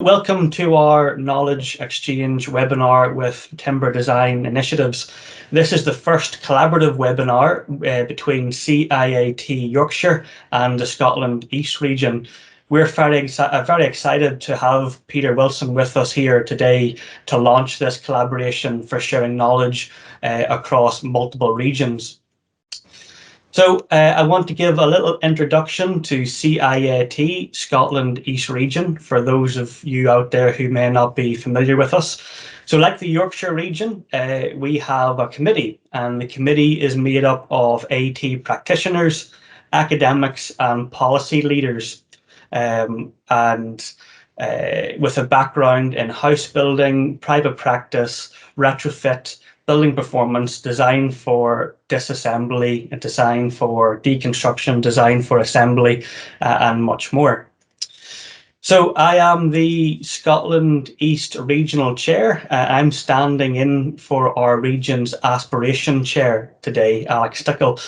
Welcome to our Knowledge Exchange webinar with Timber Design Initiatives. This is the first collaborative webinar between CIAT Yorkshire and the Scotland East region. We're very excited to have Peter Wilson with us here today to launch this collaboration for sharing knowledge across multiple regions. So I want to give a little introduction to CIAT, Scotland East Region, for those of you out there who may not be familiar with us. So like the Yorkshire region, we have a committee, and the committee is made up of AT practitioners, academics and policy leaders, with a background in house building, private practice, retrofit, building performance, design for disassembly, design for deconstruction, design for assembly, and much more. So I am the Scotland East Regional Chair. I'm standing in for our region's aspiration chair today, Alex Stickle.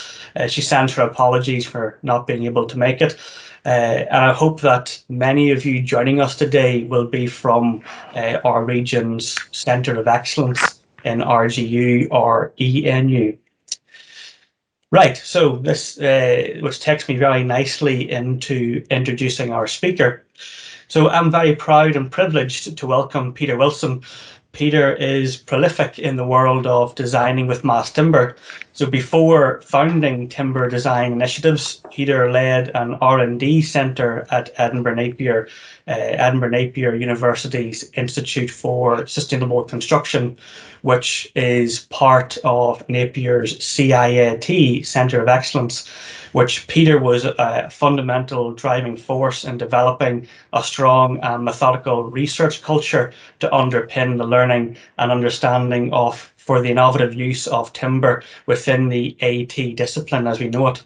She sends her apologies for not being able to make it. And I hope that many of you joining us today will be from our region's Centre of Excellence in RGU or ENU. Right, so this which takes me very nicely into introducing our speaker. So I'm very proud and privileged to welcome Peter Wilson. Peter is prolific in the world of designing with mass timber. So before founding Timber Design Initiatives, Peter led an R&D centre at Edinburgh Napier University's Institute for Sustainable Construction, which is part of Napier's CIAT Centre of Excellence, which Peter was a fundamental driving force in developing a strong and methodical research culture to underpin the learning and understanding for the innovative use of timber within the AT discipline as we know it.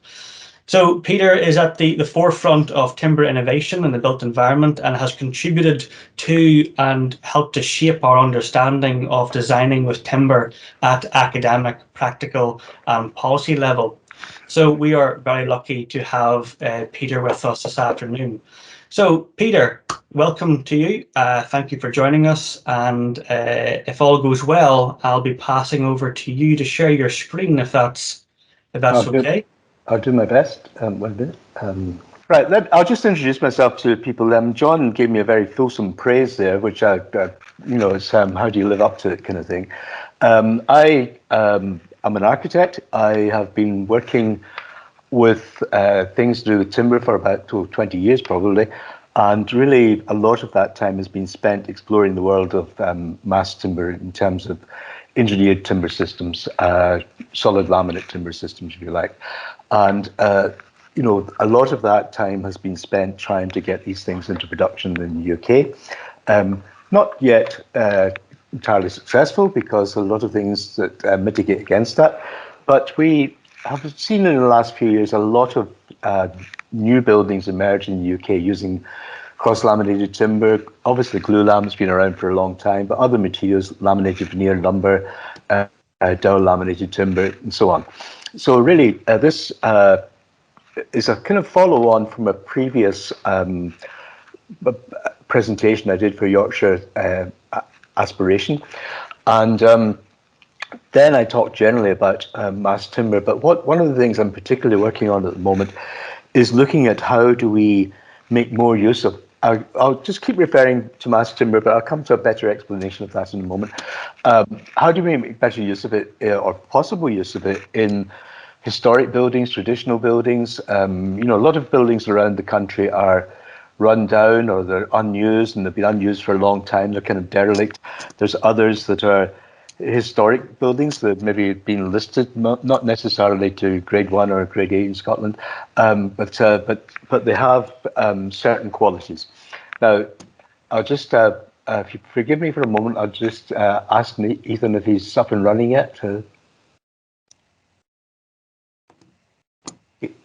So Peter is at the forefront of timber innovation in the built environment and has contributed to and helped to shape our understanding of designing with timber at academic, practical and policy level. So we are very lucky to have Peter with us this afternoon. So Peter, welcome to you. Thank you for joining us. And if all goes well, I'll be passing over to you to share your screen if that's okay. I'll do my best. Right, I'll just introduce myself to people. John gave me a very fulsome praise there, which is how do you live up to it kind of thing. I'm an architect. I have been working with things to do with timber for about 20 years probably, and really a lot of that time has been spent exploring the world of mass timber in terms of engineered timber systems, solid laminate timber systems, if you like. And a lot of that time has been spent trying to get these things into production in the UK. Not yet entirely successful, because a lot of things that mitigate against that. But we have seen in the last few years a lot of new buildings emerge in the UK using cross-laminated timber. Obviously, glue lam has been around for a long time, but other materials, laminated veneer lumber, dowel laminated timber, and so on. So really, this is a kind of follow-on from a previous presentation I did for Yorkshire Aspiration. And then I talked generally about mass timber, but one of the things I'm particularly working on at the moment is looking at how do we make more use of, I'll just keep referring to mass timber, but I'll come to a better explanation of that in a moment. How do we make better use of it, or possible use of it, in historic buildings, traditional buildings? A lot of buildings around the country are run down, or they're unused, and they've been unused for a long time. They're kind of derelict. There's others that are historic buildings that have maybe been listed, not necessarily to grade 1 or grade 8 in Scotland, but they have certain qualities. Now, I'll just, if you forgive me for a moment, I'll just ask Ethan if he's up and running yet.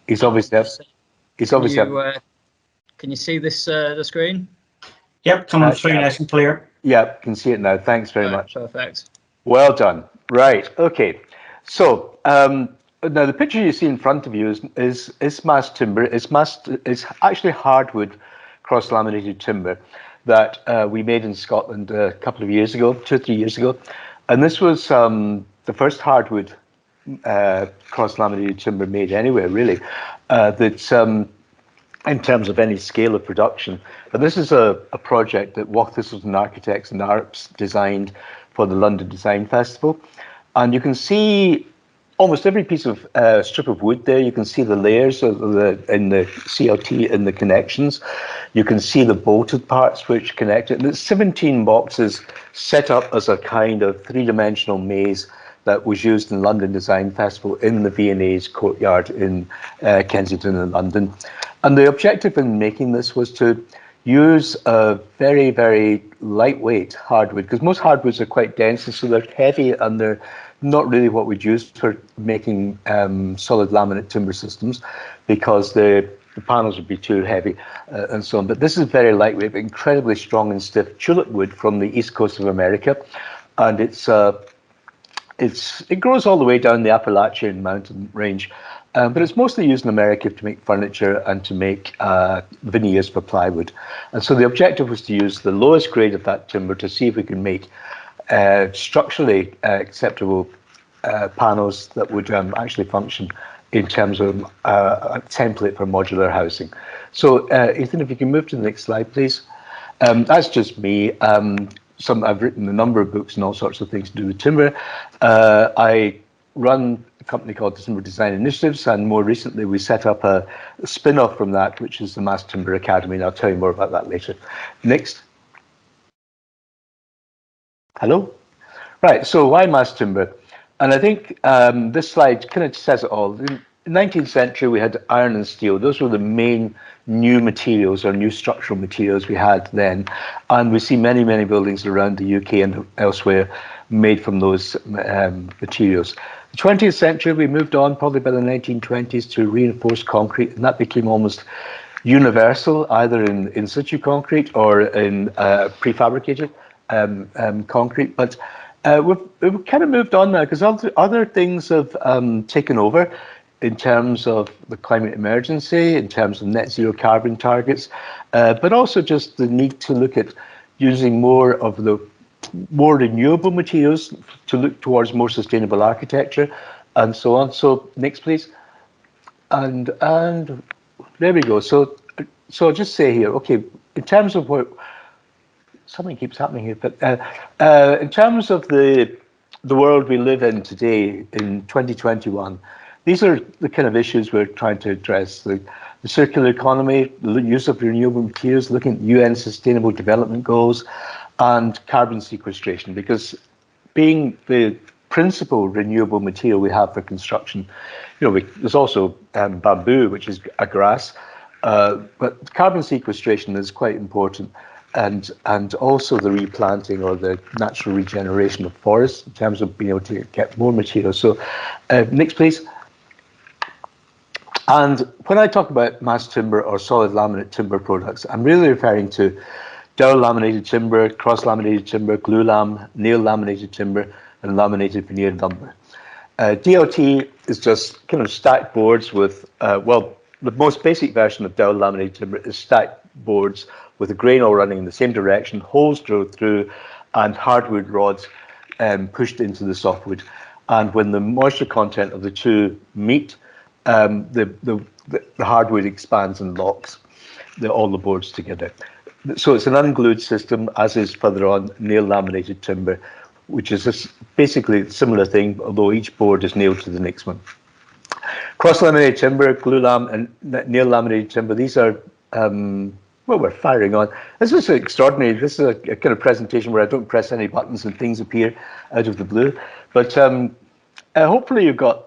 He's obviously up. He's obviously up. Can you see this the screen? Yep, coming through nice and clear. Yep, can see it now. Thanks very much. Perfect. Well done. Right. Okay. So now the picture you see in front of you is mass timber. It's actually hardwood cross-laminated timber. that we made in Scotland a couple of years ago, 2 or 3 years ago. And this was the first hardwood cross-laminated timber made anywhere, really, that's in terms of any scale of production. But this is a project that Waugh Thistleton Architects and ARPS designed for the London Design Festival. And you can see almost every piece of strip of wood there. You can see the layers in the CLT in the connections. You can see the bolted parts which connect it. And it's 17 boxes set up as a kind of three-dimensional maze that was used in London Design Festival in the V&A's courtyard in Kensington in London. And the objective in making this was to use a very, very lightweight hardwood, because most hardwoods are quite dense, and so they're heavy and they're not really what we'd use for making solid laminate timber systems, because the panels would be too heavy and so on. But this is very lightweight, but incredibly strong and stiff tulip wood from the east coast of America, and it grows all the way down the Appalachian mountain range, but it's mostly used in America to make furniture and to make veneers for plywood. And so the objective was to use the lowest grade of that timber to see if we can make structurally acceptable panels that would actually function in terms of a template for modular housing. So Ethan, if you can move to the next slide, please. That's just me. I've written a number of books and all sorts of things to do with timber. I run a company called the Timber Design Initiatives, and more recently we set up a spin-off from that, which is the Mass Timber Academy, and I'll tell you more about that later. Next. Hello? Right, so why mass timber? And I think this slide kind of says it all. In the 19th century, we had iron and steel. Those were the main new materials or new structural materials we had then. And we see many, many buildings around the UK and elsewhere made from those materials. The 20th century, we moved on probably by the 1920s to reinforced concrete, and that became almost universal, either in situ concrete or in prefabricated concrete. But we've kind of moved on now, because other things have taken over in terms of the climate emergency, in terms of net zero carbon targets, but also just the need to look at using more of the more renewable materials to look towards more sustainable architecture and so on. So next, please. And there we go. So I'll just say here, okay, in terms of what something keeps happening here, but in terms of the world we live in today in 2021, these are the kind of issues we're trying to address: the circular economy, the use of renewable materials, looking at UN Sustainable Development Goals, and carbon sequestration. Because being the principal renewable material we have for construction, there's also bamboo, which is a grass, but carbon sequestration is quite important. And also the replanting or the natural regeneration of forests in terms of being able to get more material. So next, please. And when I talk about mass timber or solid laminate timber products, I'm really referring to dowel laminated timber, cross laminated timber, glue lam, nail laminated timber, and laminated veneer lumber. DLT is just kind of stacked boards with, the most basic version of dowel laminated timber is stacked boards with a grain all running in the same direction, holes drilled through, and hardwood rods pushed into the softwood. And when the moisture content of the two meet, the hardwood expands and locks all the boards together. So it's an unglued system, as is further on nail laminated timber, which is basically a similar thing, although each board is nailed to the next one. Cross-laminated timber, glue lam, and nail laminated timber, these are, we're firing on. This is extraordinary. This is a kind of presentation where I don't press any buttons and things appear out of the blue. But hopefully you've got,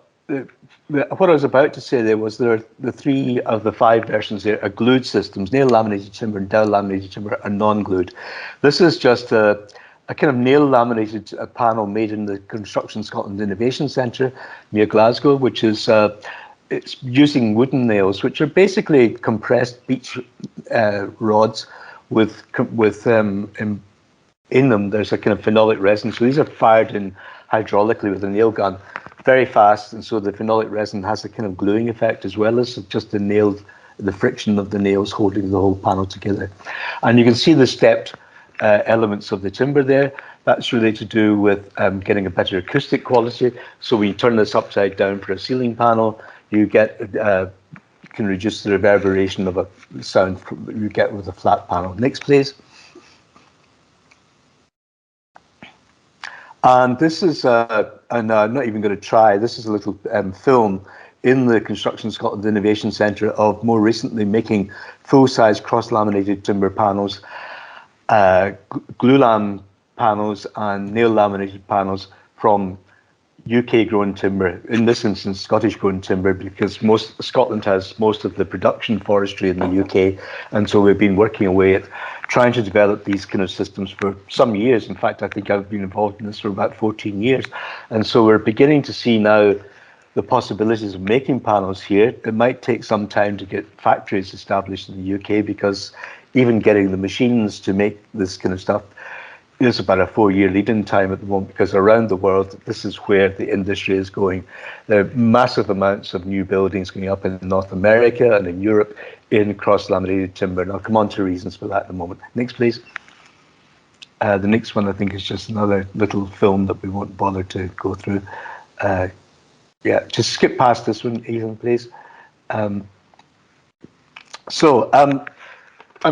what I was about to say there was the 3 of the 5 versions there are glued systems. Nail laminated timber and dowel laminated timber are non-glued. This is just a kind of nail laminated panel made in the Construction Scotland Innovation Centre near Glasgow, which is it's using wooden nails, which are basically compressed beech rods with in them there's a kind of phenolic resin. So these are fired in hydraulically with a nail gun, very fast, and so the phenolic resin has a kind of gluing effect as well as just the nailed the friction of the nails holding the whole panel together. And you can see the stepped elements of the timber there. That's really to do with getting a better acoustic quality. So when you turn this upside down for a ceiling panel, you get can reduce the reverberation of a sound you get with a flat panel. Next, please. And this is, and I'm not even going to try, this is a little film in the Construction Scotland Innovation Centre of more recently making full-size cross-laminated timber panels, glue-lam panels and nail-laminated panels from UK-grown timber, in this instance Scottish-grown timber, because Scotland has most of the production forestry in the UK, and so we've been working away at trying to develop these kind of systems for some years. In fact, I think I've been involved in this for about 14 years, and so we're beginning to see now the possibilities of making panels here. It might take some time to get factories established in the UK, because even getting the machines to make this kind of stuff is about a 4-year lead-in time at the moment, because around the world, this is where the industry is going. There are massive amounts of new buildings going up in North America and in Europe in cross-laminated timber, and I'll come on to reasons for that in a moment. Next, please. The next one, I think, is just another little film that we won't bother to go through. Yeah, just skip past this one, Ethan, please. I'm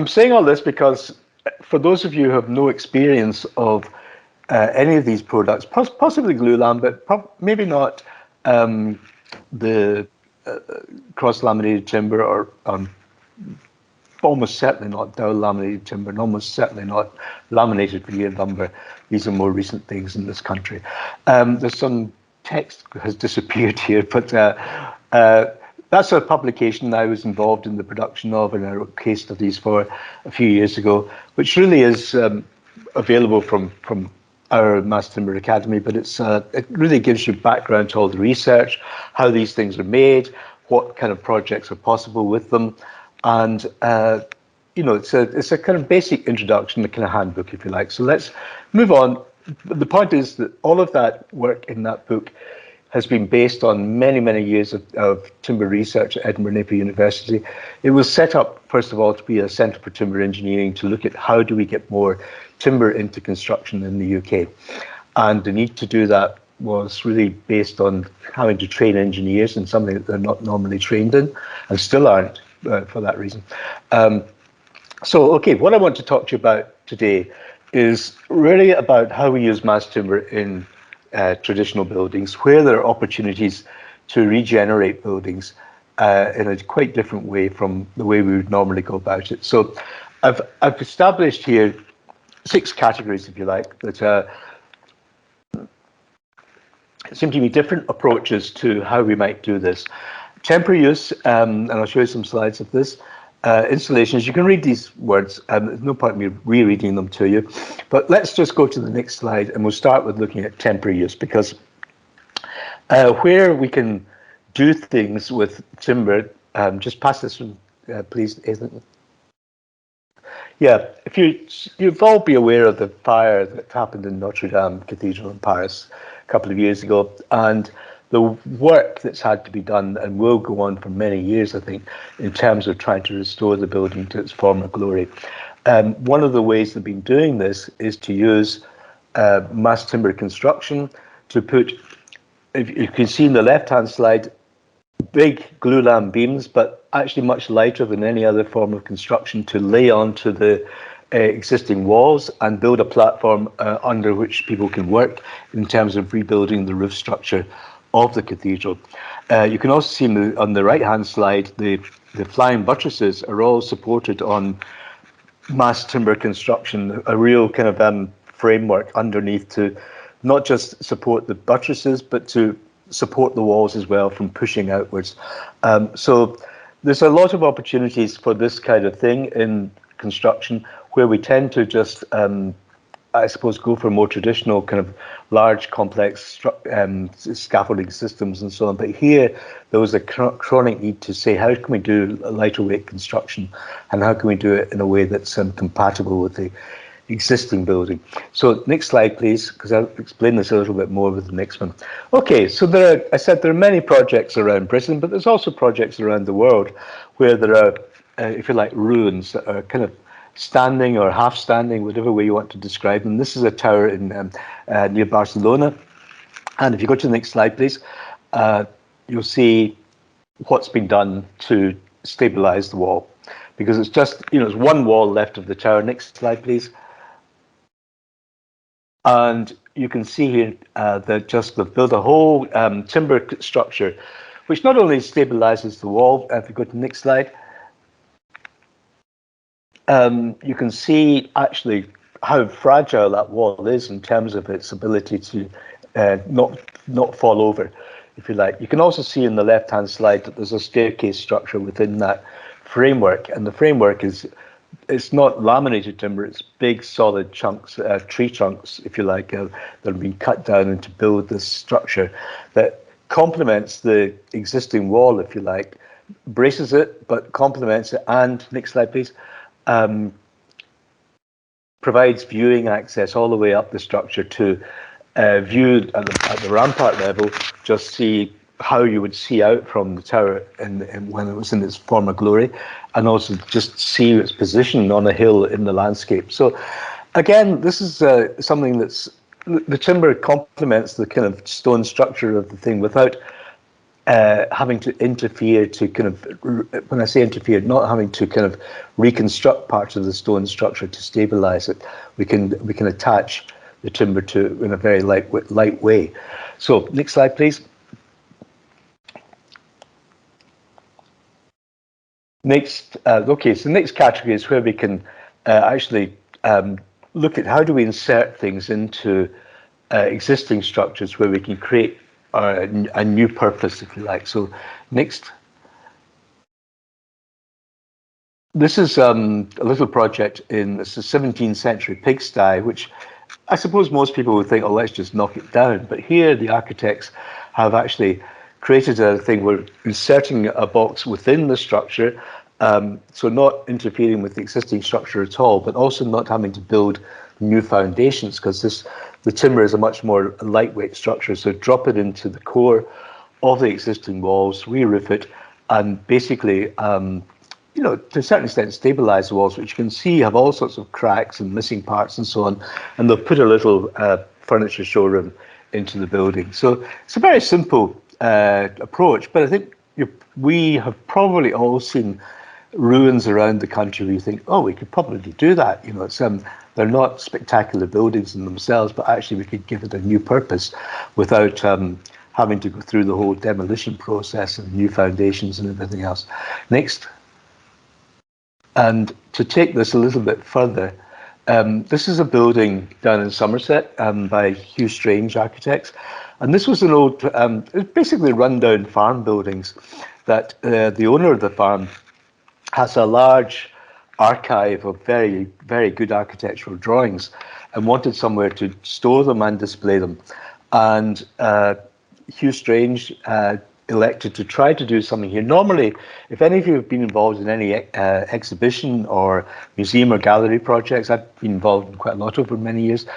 saying all this because for those of you who have no experience of any of these products, possibly glue-lam, but maybe not the cross-laminated timber, or almost certainly not dowel-laminated timber, and almost certainly not laminated veneer lumber. These are more recent things in this country. There's some text has disappeared here, but that's a publication I was involved in the production of, and I wrote case studies for a few years ago, which really is available from our Mass Timber Academy, but it really gives you background to all the research, how these things are made, what kind of projects are possible with them, and it's a kind of basic introduction, a kind of handbook, if you like. So let's move on. The point is that all of that work in that book has been based on many, many years of timber research at Edinburgh Napier University. It was set up, first of all, to be a centre for timber engineering, to look at how do we get more timber into construction in the UK. And the need to do that was really based on having to train engineers in something that they're not normally trained in, and still aren't for that reason. Okay, what I want to talk to you about today is really about how we use mass timber in traditional buildings, where there are opportunities to regenerate buildings in a quite different way from the way we would normally go about it. So I've established here 6 categories, if you like, that seem to be different approaches to how we might do this. Temporary use, and I'll show you some slides of this. Installations, you can read these words, there's no point in me rereading them to you, but let's just go to the next slide, and we'll start with looking at temporary use, because where we can do things with timber, just pass this one, please, Ethan. Yeah, you'll all be aware of the fire that happened in Notre Dame Cathedral in Paris a couple of years ago, and the work that's had to be done and will go on for many years, I think, in terms of trying to restore the building to its former glory. One of the ways they've been doing this is to use mass timber construction to put, if you can see in the left-hand slide, big glue-lam beams, but actually much lighter than any other form of construction, to lay onto the existing walls and build a platform under which people can work in terms of rebuilding the roof structure of the cathedral. You can also see on the right-hand slide, the flying buttresses are all supported on mass timber construction, a real kind of framework underneath to not just support the buttresses, but to support the walls as well from pushing outwards. So there's a lot of opportunities for this kind of thing in construction, where we tend to just I suppose go for more traditional kind of large complex scaffolding systems and so on. But here there was a chronic need to say, how can we do lighter weight construction, and how can we do it in a way that's compatible with the existing building. So next slide, please, because I'll explain this a little bit more with the next one. Okay, so I said there are many projects around Britain, but there's also projects around the world where there are, if you like, ruins that are kind of standing or half standing, whatever way you want to describe them. This is a tower in near Barcelona. And if you go to the next slide, please, you'll see what's been done to stabilize the wall. Because it's just, there's one wall left of the tower. Next slide, please. And you can see here that they've built a whole timber structure, which not only stabilizes the wall, if you go to the next slide, you can see actually how fragile that wall is in terms of its ability to not fall over, if you like. You can also see in the left-hand slide that there's a staircase structure within that framework, and the framework it's not laminated timber, it's big solid chunks, tree trunks, if you like, that have been cut down to build this structure that complements the existing wall, if you like, braces it, but complements it, and, next slide please, provides viewing access all the way up the structure to view at the rampart level, just see how you would see out from the tower when it was in its former glory, and also just see its position on a hill in the landscape. So again, this is something the timber complements the kind of stone structure of the thing without having to interfere to kind of, when I say interfere, not having to kind of reconstruct parts of the stone structure to stabilize it. We can attach the timber to in a very light way. So next slide, please. Next, okay, so the next category is where we can actually look at how do we insert things into existing structures where we can create a new purpose, if you like. So next. This is a little project in the 17th century pigsty, which I suppose most people would think, oh, let's just knock it down. But here the architects have actually created a thing where inserting a box within the structure, so not interfering with the existing structure at all, but also not having to build new foundations, because the timber is a much more lightweight structure. So drop it into the core of the existing walls, re-roof it, and basically, to a certain extent, stabilize the walls, which you can see have all sorts of cracks and missing parts and so on. And they'll put a little furniture showroom into the building. So it's a very simple approach, but I think we have probably all seen ruins around the country where you think, oh, we could probably do that. They're not spectacular buildings in themselves, but actually we could give it a new purpose without having to go through the whole demolition process and new foundations and everything else. Next. And to take this a little bit further, this is a building down in Somerset by Hugh Strange Architects. And this was an old, basically rundown farm buildings that the owner of the farm has a large archive of very, very good architectural drawings and wanted somewhere to store them and display them. And Hugh Strange elected to try to do something here. Normally, if any of you have been involved in any exhibition or museum or gallery projects, I've been involved in quite a lot over many years,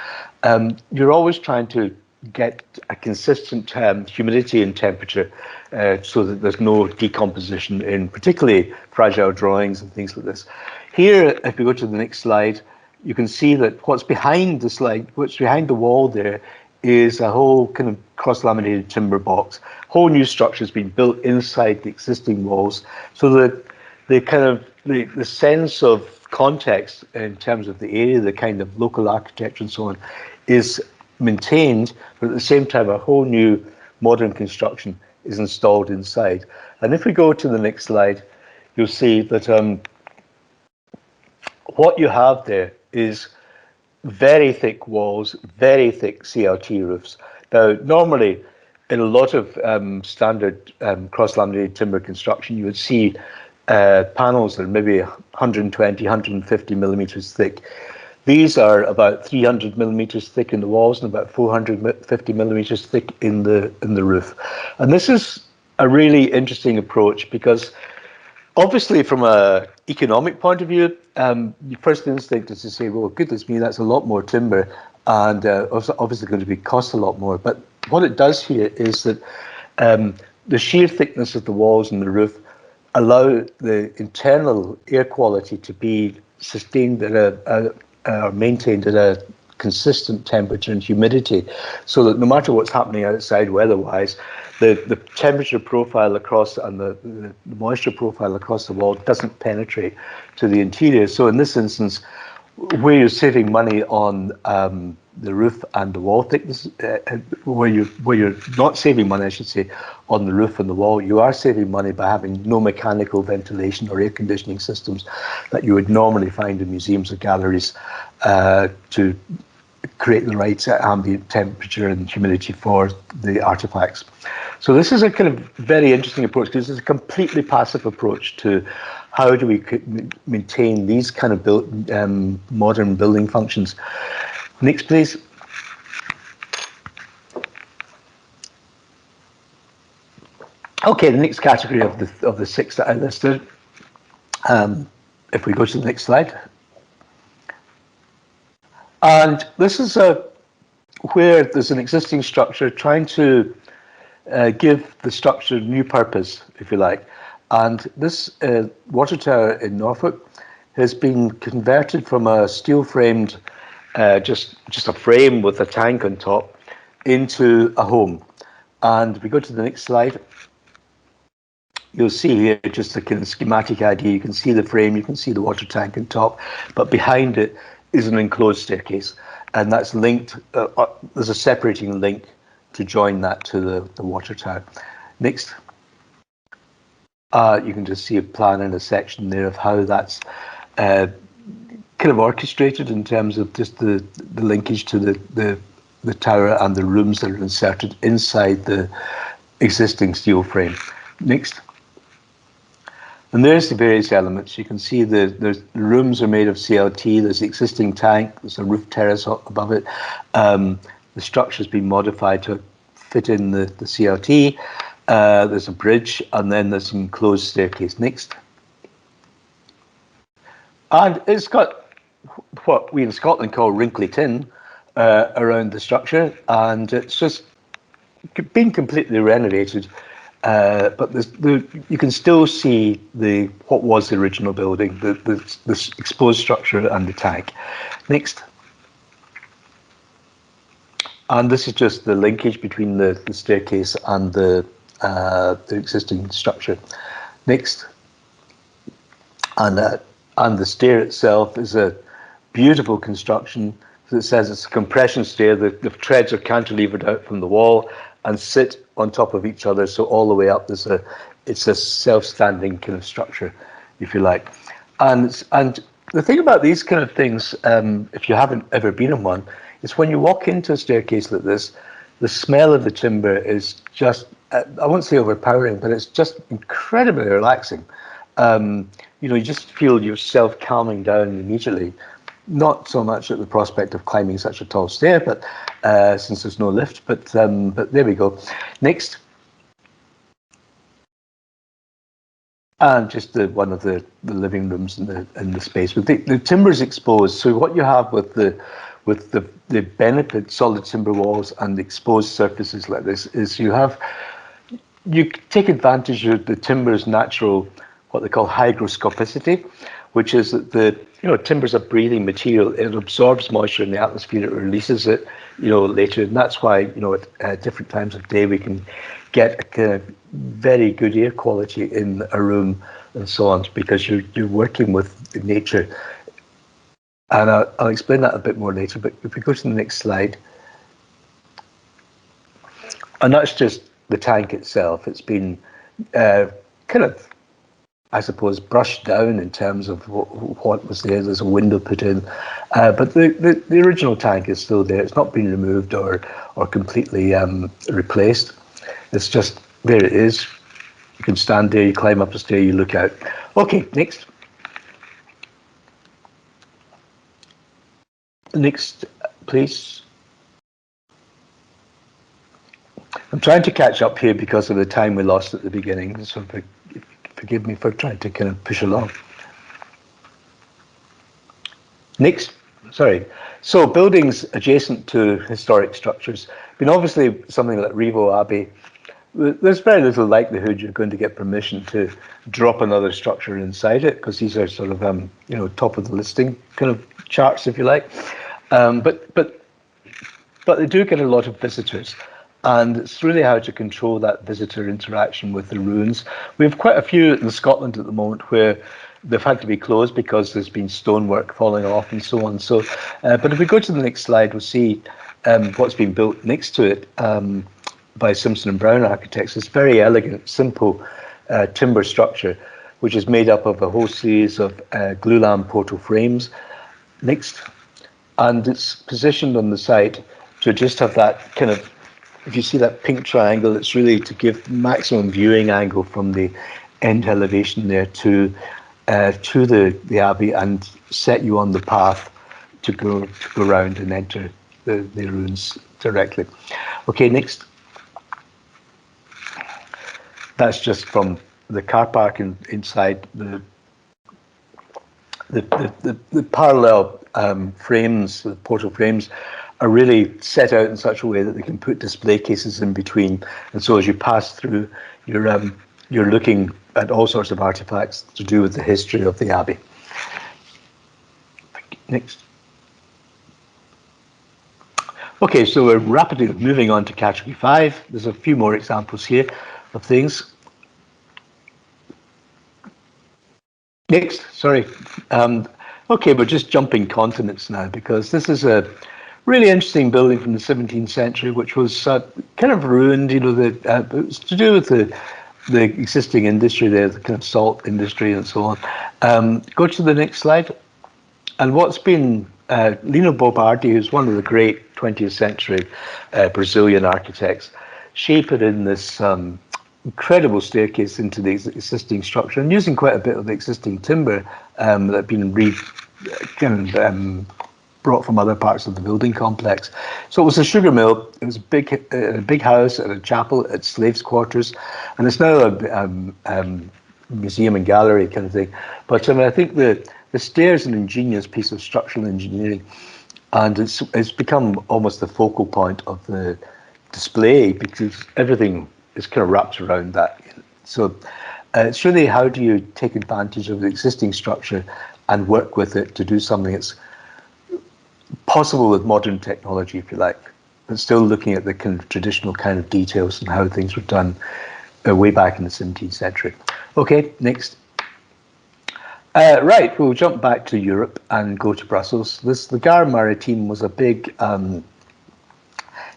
you're always trying to get a consistent humidity and temperature so that there's no decomposition in particularly fragile drawings and things like this. Here, if we go to the next slide, you can see that what's behind the slide, what's behind the wall there is a whole kind of cross-laminated timber box. Whole new structure has been built inside the existing walls, so that the sense of context in terms of the area, the kind of local architecture and so on, is maintained, but at the same time a whole new modern construction is installed inside. And if we go to the next slide, you'll see that what you have there is very thick walls, very thick CLT roofs. Now, normally, in a lot of standard cross-laminated timber construction, you would see panels that are maybe 120, 150 millimeters thick. These are about 300 millimeters thick in the walls and about 450 millimeters thick in the roof. And this is a really interesting approach because Obviously, from a economic point of view, your first instinct is to say, well, goodness me, that's a lot more timber, and obviously going to be cost a lot more. But what it does here is that the sheer thickness of the walls and the roof allow the internal air quality to be sustained at or maintained at a consistent temperature and humidity, so that no matter what's happening outside weather-wise, the temperature profile across and the moisture profile across the wall doesn't penetrate to the interior. So in this instance, where you're saving money on the roof and the wall thickness, where you're not saving money, I should say, on the roof and the wall, you are saving money by having no mechanical ventilation or air conditioning systems that you would normally find in museums or galleries to create the right ambient temperature and humidity for the artifacts. So this is a kind of very interesting approach, because it's a completely passive approach to how do we maintain these kind of modern building functions. Next, please. Okay, the next category of the six that I listed. If we go to the next slide. And this is where there's an existing structure trying to give the structure new purpose, if you like. And this water tower in Norfolk has been converted from a steel-framed, just a frame with a tank on top, into a home. And we go to the next slide. You'll see here just a kind of schematic idea. You can see the frame, you can see the water tank on top, but behind it is an enclosed staircase, and that's linked. There's a separating link to join that to the water tower. Next. You can just see a plan and a section there of how that's kind of orchestrated in terms of just the linkage to the tower and the rooms that are inserted inside the existing steel frame. Next. And there's the various elements. You can see the rooms are made of CLT. There's the existing tank. There's a roof terrace above it. The structure's been modified to fit in the CLT. There's a bridge, and then there's an enclosed staircase. Next. And it's got what we in Scotland call wrinkly tin around the structure, and it's just been completely renovated. But you can still see what was the original building, the exposed structure and the tank. Next. And this is just the linkage between the staircase and the existing structure. Next. And the stair itself is a beautiful construction. It says it's a compression stair. The treads are cantilevered out from the wall and sit on top of each other. So all the way up, it's a self-standing kind of structure, if you like. And the thing about these kind of things, if you haven't ever been on one, is when you walk into a staircase like this, the smell of the timber is just, I won't say overpowering, but it's just incredibly relaxing. You just feel yourself calming down immediately. Not so much at the prospect of climbing such a tall stair, but since there's no lift. But there we go. Next. And just one of the living rooms in the space. But the timber is exposed. So what you have with the benefit solid timber walls and exposed surfaces like this is you take advantage of the timber's natural, what they call hygroscopicity, which is that timber's a breathing material. It absorbs moisture in the atmosphere, it releases it, later, and that's why, at different times of day we can get a kind of very good air quality in a room and so on, because you're working with nature. And I'll explain that a bit more later. But if we go to the next slide, and that's just the tank itself. It's been kind of, I suppose, brushed down in terms of what was there. There's a window put in, but the original tank is still there. It's not been removed or completely replaced. It's just, there it is. You can stand there, you climb up the stair, you look out. Okay, next. Next, please. I'm trying to catch up here because of the time we lost at the beginning. So if Forgive me for trying to kind of push along. Next, sorry. So buildings adjacent to historic structures. I mean, obviously something like Revo Abbey, there's very little likelihood you're going to get permission to drop another structure inside it, because these are sort of top of the listing kind of charts, if you like. But they do get a lot of visitors, and it's really how to control that visitor interaction with the ruins. We have quite a few in Scotland at the moment where they've had to be closed because there's been stonework falling off and so on. So, but if we go to the next slide, we'll see what's been built next to it by Simpson and Brown architects. It's very elegant, simple timber structure, which is made up of a whole series of glulam portal frames. Next. And it's positioned on the site to just have that kind of, if you see that pink triangle, it's really to give maximum viewing angle from the end elevation there to the abbey, and set you on the path to go around and enter the ruins directly. Okay, next. That's just from the car park inside the parallel frames, the portal frames, are really set out in such a way that they can put display cases in between, and so as you pass through, you're looking at all sorts of artifacts to do with the history of the abbey. Next. Okay, so we're rapidly moving on to category 5. There's a few more examples here of things. Next, sorry. Okay, we're just jumping continents now, because this is a really interesting building from the 17th century, which was kind of ruined. It was to do with the existing industry there, the kind of salt industry and so on. Go to the next slide. And what's been Lino Bobardi, who's one of the great 20th century Brazilian architects, she put in this incredible staircase into the existing structure, and using quite a bit of the existing timber that had been brought from other parts of the building complex. So it was a sugar mill. It was a big house and a chapel at slaves' quarters, and it's now a museum and gallery kind of thing. But I think the stair is an ingenious piece of structural engineering, and it's become almost the focal point of the display, because everything is kind of wrapped around that. So it's really, how do you take advantage of the existing structure and work with it to do something that's possible with modern technology, if you like, but still looking at the kind of traditional kind of details and how things were done way back in the 17th century. Okay, next. Right, we'll jump back to Europe and go to Brussels. The Gare Maritime was a big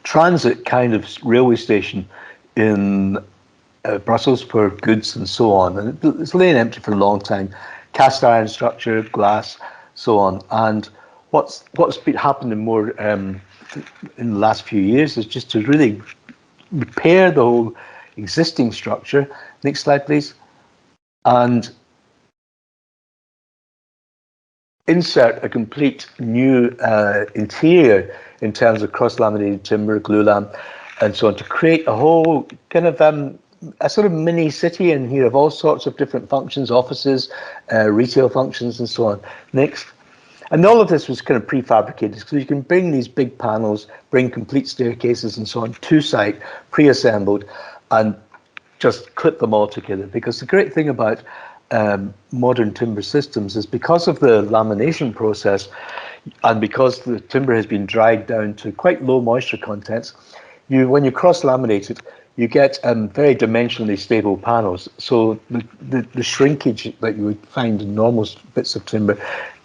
transit kind of railway station in Brussels for goods and so on, and it's lain empty for a long time. Cast iron structure, glass, so on. And what's been happening more in the last few years is just to really repair the whole existing structure. Next slide, please. And insert a complete new interior in terms of cross-laminated timber, glulam, and so on, to create a whole kind of a sort of mini city in here of all sorts of different functions, offices, retail functions, and so on. Next. And all of this was kind of prefabricated, so you can bring these big panels, bring complete staircases and so on to site, pre-assembled, and just clip them all together. Because the great thing about modern timber systems is, because of the lamination process, and because the timber has been dried down to quite low moisture contents, when you cross-laminate it, you get very dimensionally stable panels. So the shrinkage that you would find in normal bits of timber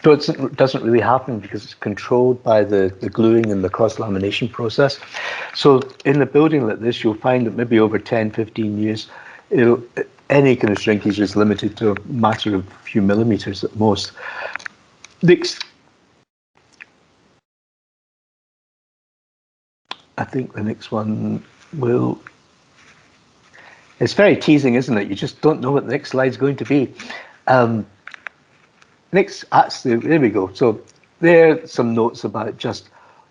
doesn't really happen, because it's controlled by the gluing and the cross-lamination process. So in a building like this, you'll find that maybe over 10, 15 years, any kind of shrinkage is limited to a matter of a few millimeters at most. Next. I think the next one will... It's very teasing, isn't it? You just don't know what the next slide's going to be. Next, there we go. So there are some notes about just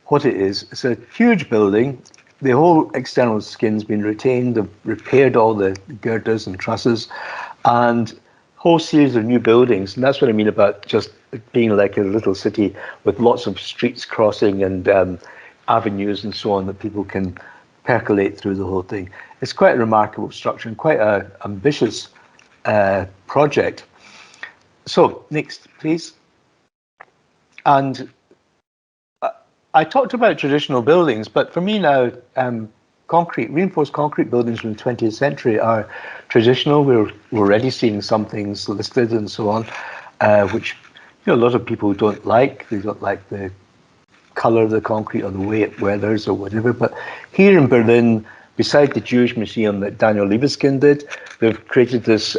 what it is. It's a huge building. The whole external skin's been retained. They've repaired all the girders and trusses, and whole series of new buildings. And that's what I mean about just being like a little city with lots of streets crossing and avenues and so on that people can percolate through the whole thing. It's quite a remarkable structure and quite an ambitious project. So next, please. And I talked about traditional buildings, but for me now, reinforced concrete buildings from the 20th century are traditional. We're already seeing some things listed and so on, which a lot of people don't like. They don't like the colour of the concrete or the way it weathers or whatever. But here in Berlin, beside the Jewish museum that Daniel Libeskind did, they've created this.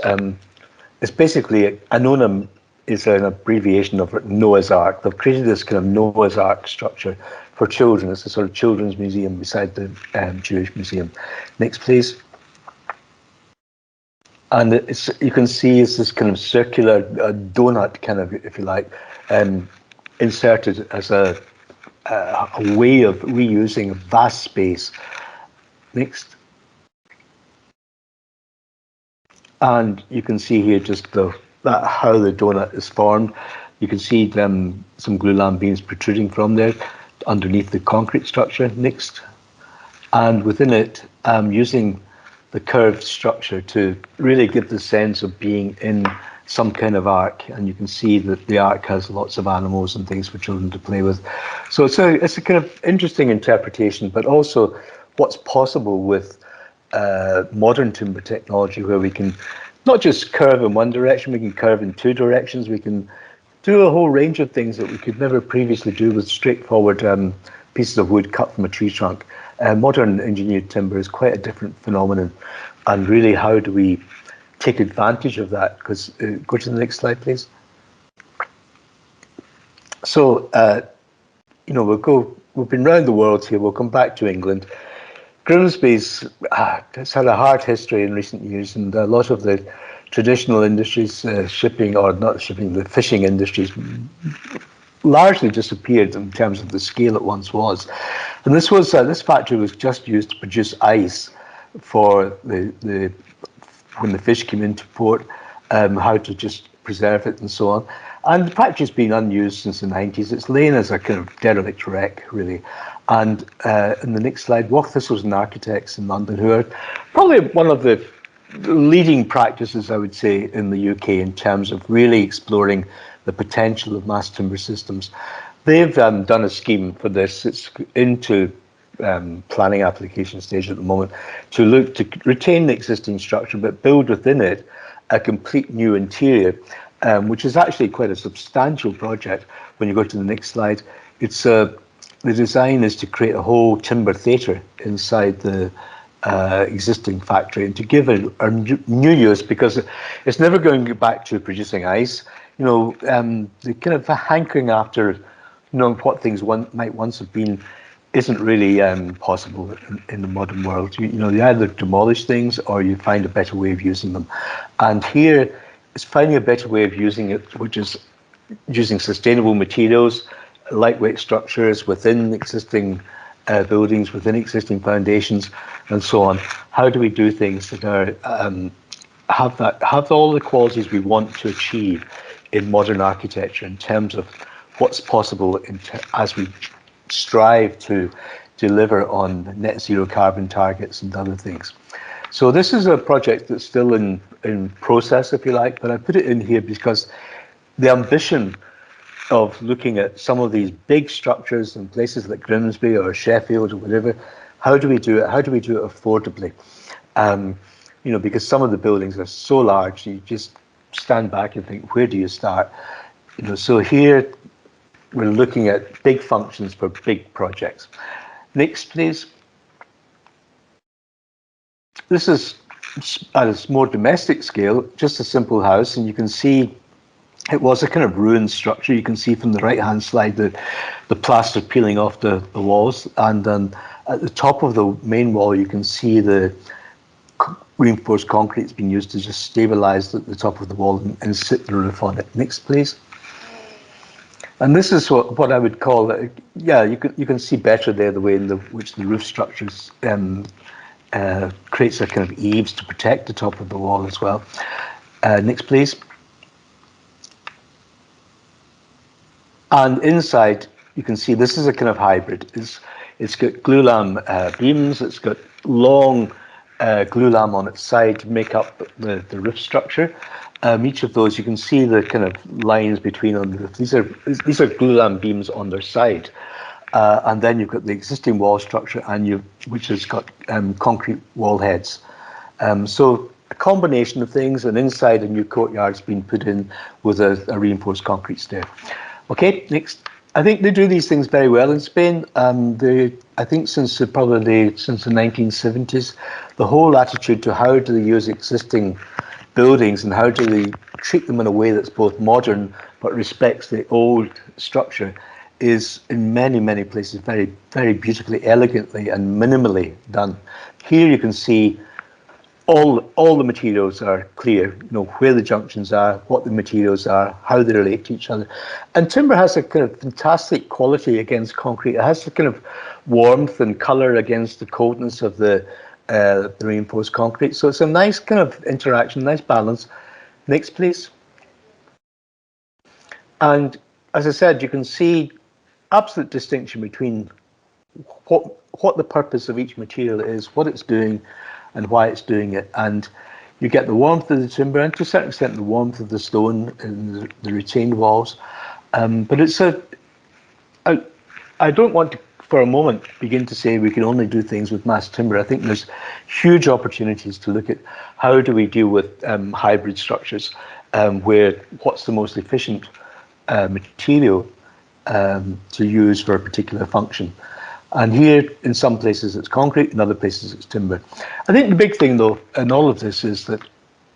It's basically Anonym is an abbreviation of Noah's Ark. They've created this kind of Noah's Ark structure for children. It's a sort of children's museum beside the Jewish museum. Next, please. And you can see it's this kind of circular donut, kind of, if you like, inserted as a way of reusing a vast space. Next. And you can see here just how the donut is formed. You can see some glulam beams protruding from there underneath the concrete structure. Next. And within it, using the curved structure to really give the sense of being in some kind of ark. And you can see that the ark has lots of animals and things for children to play with. So it's a kind of interesting interpretation, but also what's possible with modern timber technology, where we can not just curve in one direction, we can curve in two directions. We can do a whole range of things that we could never previously do with straightforward pieces of wood cut from a tree trunk. Modern engineered timber is quite a different phenomenon, and really, how do we take advantage of that? Because go to the next slide, please. So we've been around the world here. We'll come back to England. Grimsby's it's had a hard history in recent years, and a lot of the traditional industries, shipping or not shipping, the fishing industries, largely disappeared in terms of the scale it once was. And this factory was just used to produce ice for when the fish came into port, how to just preserve it and so on. And the factory's been unused since the 90s. It's laying as a kind of derelict wreck, really. And in the next slide, Walk Thistles and Architects in London, who are probably one of the leading practices, I would say, in the UK in terms of really exploring the potential of mass timber systems. They've done a scheme for this. It's into planning application stage at the moment, to look to retain the existing structure but build within it a complete new interior, which is actually quite a substantial project. When you go to the next slide, it's the design is to create a whole timber theatre inside the existing factory, and to give a new use, because it's never going to go back to producing ice. The kind of hankering after what things might once have been isn't really possible in the modern world. You either demolish things or you find a better way of using them. And here it's finding a better way of using it, which is using sustainable materials, lightweight structures within existing buildings, within existing foundations, and so on. How do we do things that are have all the qualities we want to achieve in modern architecture in terms of what's possible as we strive to deliver on net zero carbon targets and other things. So this is a project that's still in process, if you like, but I put it in here because the ambition of looking at some of these big structures in places like Grimsby or Sheffield or whatever, how do we do it? How do we do it affordably? Because some of the buildings are so large, you just stand back and think, where do you start? So here we're looking at big functions for big projects. Next, please. This is at a more domestic scale, just a simple house, and you can see it was a kind of ruined structure. You can see from the right-hand slide the plaster peeling off the walls, and then at the top of the main wall you can see the reinforced concrete has been used to just stabilise the top of the wall and sit the roof on it. Next, please. And this is what I would call, you can see better there the way in which the roof structures creates a kind of eaves to protect the top of the wall as well. Next, please. And inside, you can see this is a kind of hybrid. It's got glulam beams. It's got long glulam on its side to make up the roof structure. Each of those, you can see the kind of lines between on the roof. These are glulam beams on their side. And then you've got the existing wall structure, which has got concrete wall heads. So a combination of things, and inside a new courtyard's been put in with a reinforced concrete stair. Okay, next. I think they do these things very well in Spain. I think since the 1970s, the whole attitude to how do they use existing buildings and how do they treat them in a way that's both modern but respects the old structure is in many places very, very beautifully, elegantly and minimally done. Here you can see all the materials are clear, where the junctions are, what the materials are, how they relate to each other. And timber has a kind of fantastic quality against concrete. It has a kind of warmth and colour against the coldness of the reinforced concrete. So it's a nice kind of interaction, nice balance. Next, please. And as I said, you can see absolute distinction between what the purpose of each material is, what it's doing, and why it's doing it. And you get the warmth of the timber, and to a certain extent the warmth of the stone and the retained walls. But I don't want to, for a moment, begin to say we can only do things with mass timber. I think there's huge opportunities to look at how do we deal with hybrid structures, where what's the most efficient material to use for a particular function. And here, in some places, it's concrete, in other places, it's timber. I think the big thing, though, in all of this is that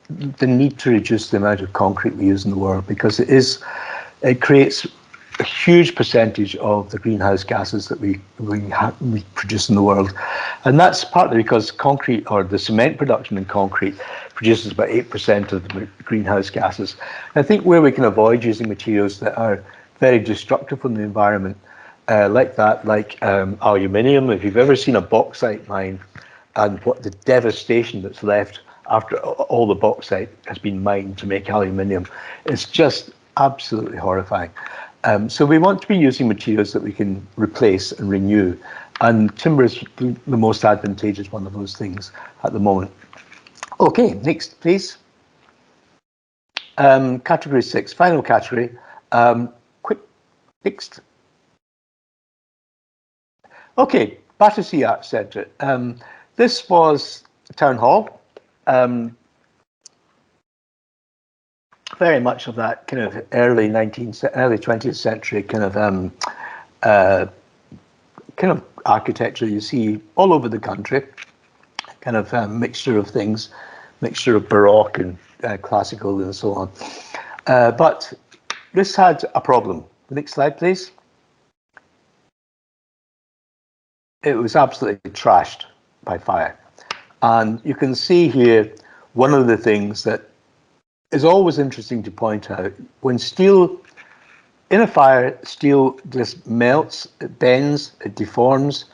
the need to reduce the amount of concrete we use in the world, because it creates a huge percentage of the greenhouse gases that we produce in the world. And that's partly because concrete, or the cement production in concrete, produces about 8% of the greenhouse gases. And I think where we can avoid using materials that are very destructive on the environment, like aluminium. If you've ever seen a bauxite mine and what the devastation that's left after all the bauxite has been mined to make aluminium, it's just absolutely horrifying. So we want to be using materials that we can replace and renew, and timber is the most advantageous one of those things at the moment. Okay, next, please. Category 6, final category. Quick, next. Okay, Battersea Arts Centre. This was a town hall, very much of that kind of early 20th century kind of architecture you see all over the country. Kind of mixture of things, mixture of Baroque and classical and so on. But this had a problem. The next slide, please. It was absolutely trashed by fire. And you can see here one of the things that is always interesting to point out. When steel, in a fire, steel just melts, it bends, it deforms.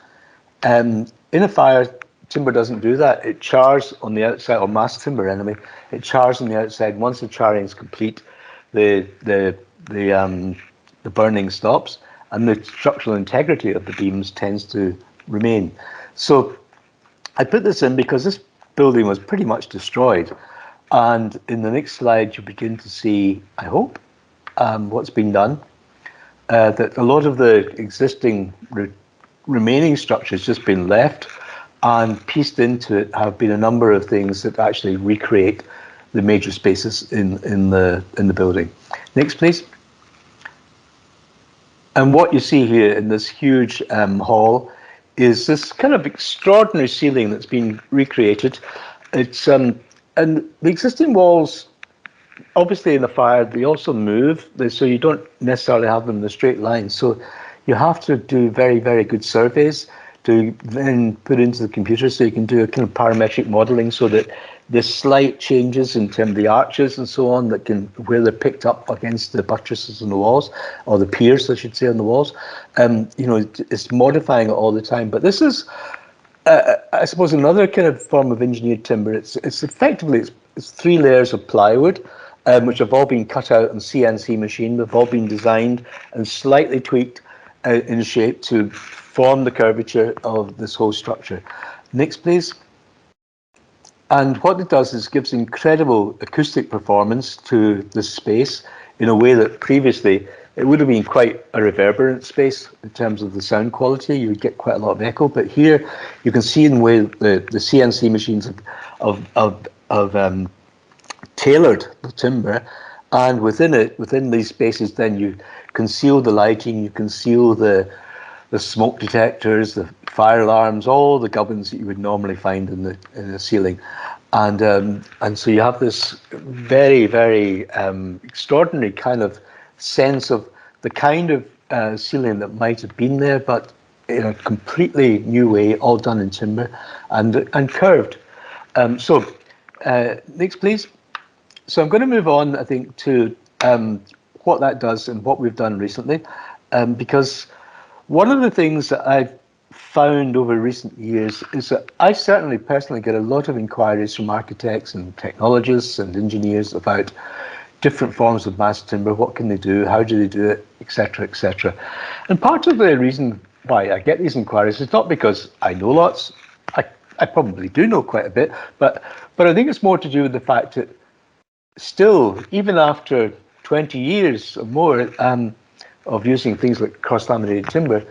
In a fire, timber doesn't do that. It chars on the outside, or mass timber anyway. It chars on the outside. Once the charring is complete, the burning stops, and the structural integrity of the beams tends to remain. So I put this in because this building was pretty much destroyed. And in the next slide, you begin to see, I hope, what's been done. That a lot of the existing remaining structures just been left, and pieced into it have been a number of things that actually recreate the major spaces in the building. Next, please. And what you see here in this huge hall is this kind of extraordinary ceiling that's been recreated. It's and the existing walls, obviously in a fire, they also move, so you don't necessarily have them in a straight line. So you have to do very, very good surveys to then put into the computer, so you can do a kind of parametric modeling so that the slight changes in terms of the arches and so on, that can, where they're picked up against the buttresses on the walls, or the piers, I should say, on the walls. It's modifying it all the time. But this is, I suppose, another kind of form of engineered timber. It's effectively, it's 3 layers of plywood, which have all been cut out on CNC machine. They've all been designed and slightly tweaked in shape to form the curvature of this whole structure. Next, please. And what it does is gives incredible acoustic performance to the space in a way that previously it would have been quite a reverberant space in terms of the sound quality. You would get quite a lot of echo, but here you can see in the way the CNC machines have tailored the timber, and within these spaces, then you conceal the lighting, you conceal the smoke detectors, the fire alarms, all the gubbins that you would normally find in the ceiling, and so you have this very, very extraordinary kind of sense of the kind of ceiling that might have been there, but in a completely new way, all done in timber and curved. Next, please. So I'm going to move on, I think, to what that does and what we've done recently, because one of the things that I've found over recent years is that I certainly personally get a lot of inquiries from architects and technologists and engineers about different forms of mass timber. What can they do? How do they do it? Etc. etc. And part of the reason why I get these inquiries is not because I know lots. I probably do know quite a bit, but I think it's more to do with the fact that still, even after 20 years or more of using things like cross-laminated timber,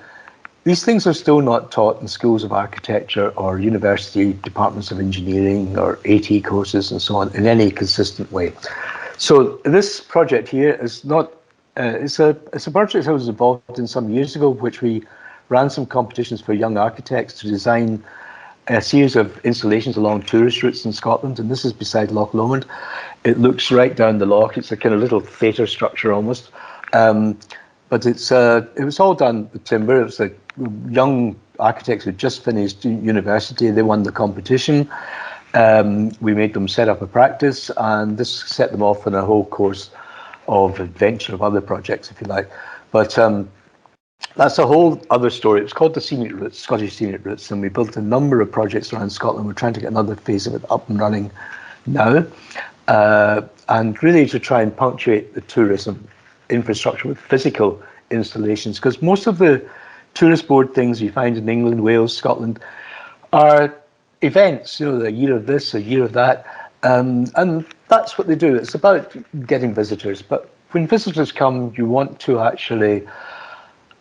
these things are still not taught in schools of architecture or university departments of engineering or AT courses and so on in any consistent way. So this project here is not, it's a project I was involved in some years ago, which we ran some competitions for young architects to design a series of installations along tourist routes in Scotland, and this is beside Loch Lomond. It looks right down the loch. It's a kind of little theatre structure almost, but it was all done with timber. It was like young architects who just finished university. They won the competition. We made them set up a practice, and this set them off on a whole course of adventure of other projects, if you like. But that's a whole other story. It's called the Scenic Routes, Scottish Scenic Routes, and we built a number of projects around Scotland. We're trying to get another phase of it up and running now, and really to try and punctuate the tourism infrastructure with physical installations, because most of the tourist board things you find in England, Wales, Scotland are events, the year of this, a year of that, and that's what they do. It's about getting visitors, but when visitors come, you want to actually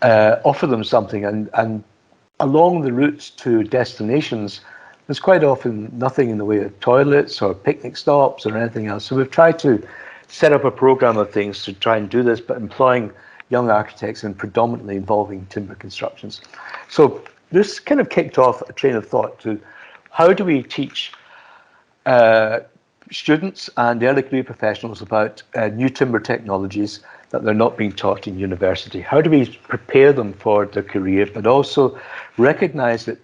offer them something, and along the routes to destinations, there's quite often nothing in the way of toilets or picnic stops or anything else. So we've tried to set up a program of things to try and do this, but employing young architects and predominantly involving timber constructions. So this kind of kicked off a train of thought to how do we teach students and early career professionals about new timber technologies that they're not being taught in university? How do we prepare them for their career, but also recognize that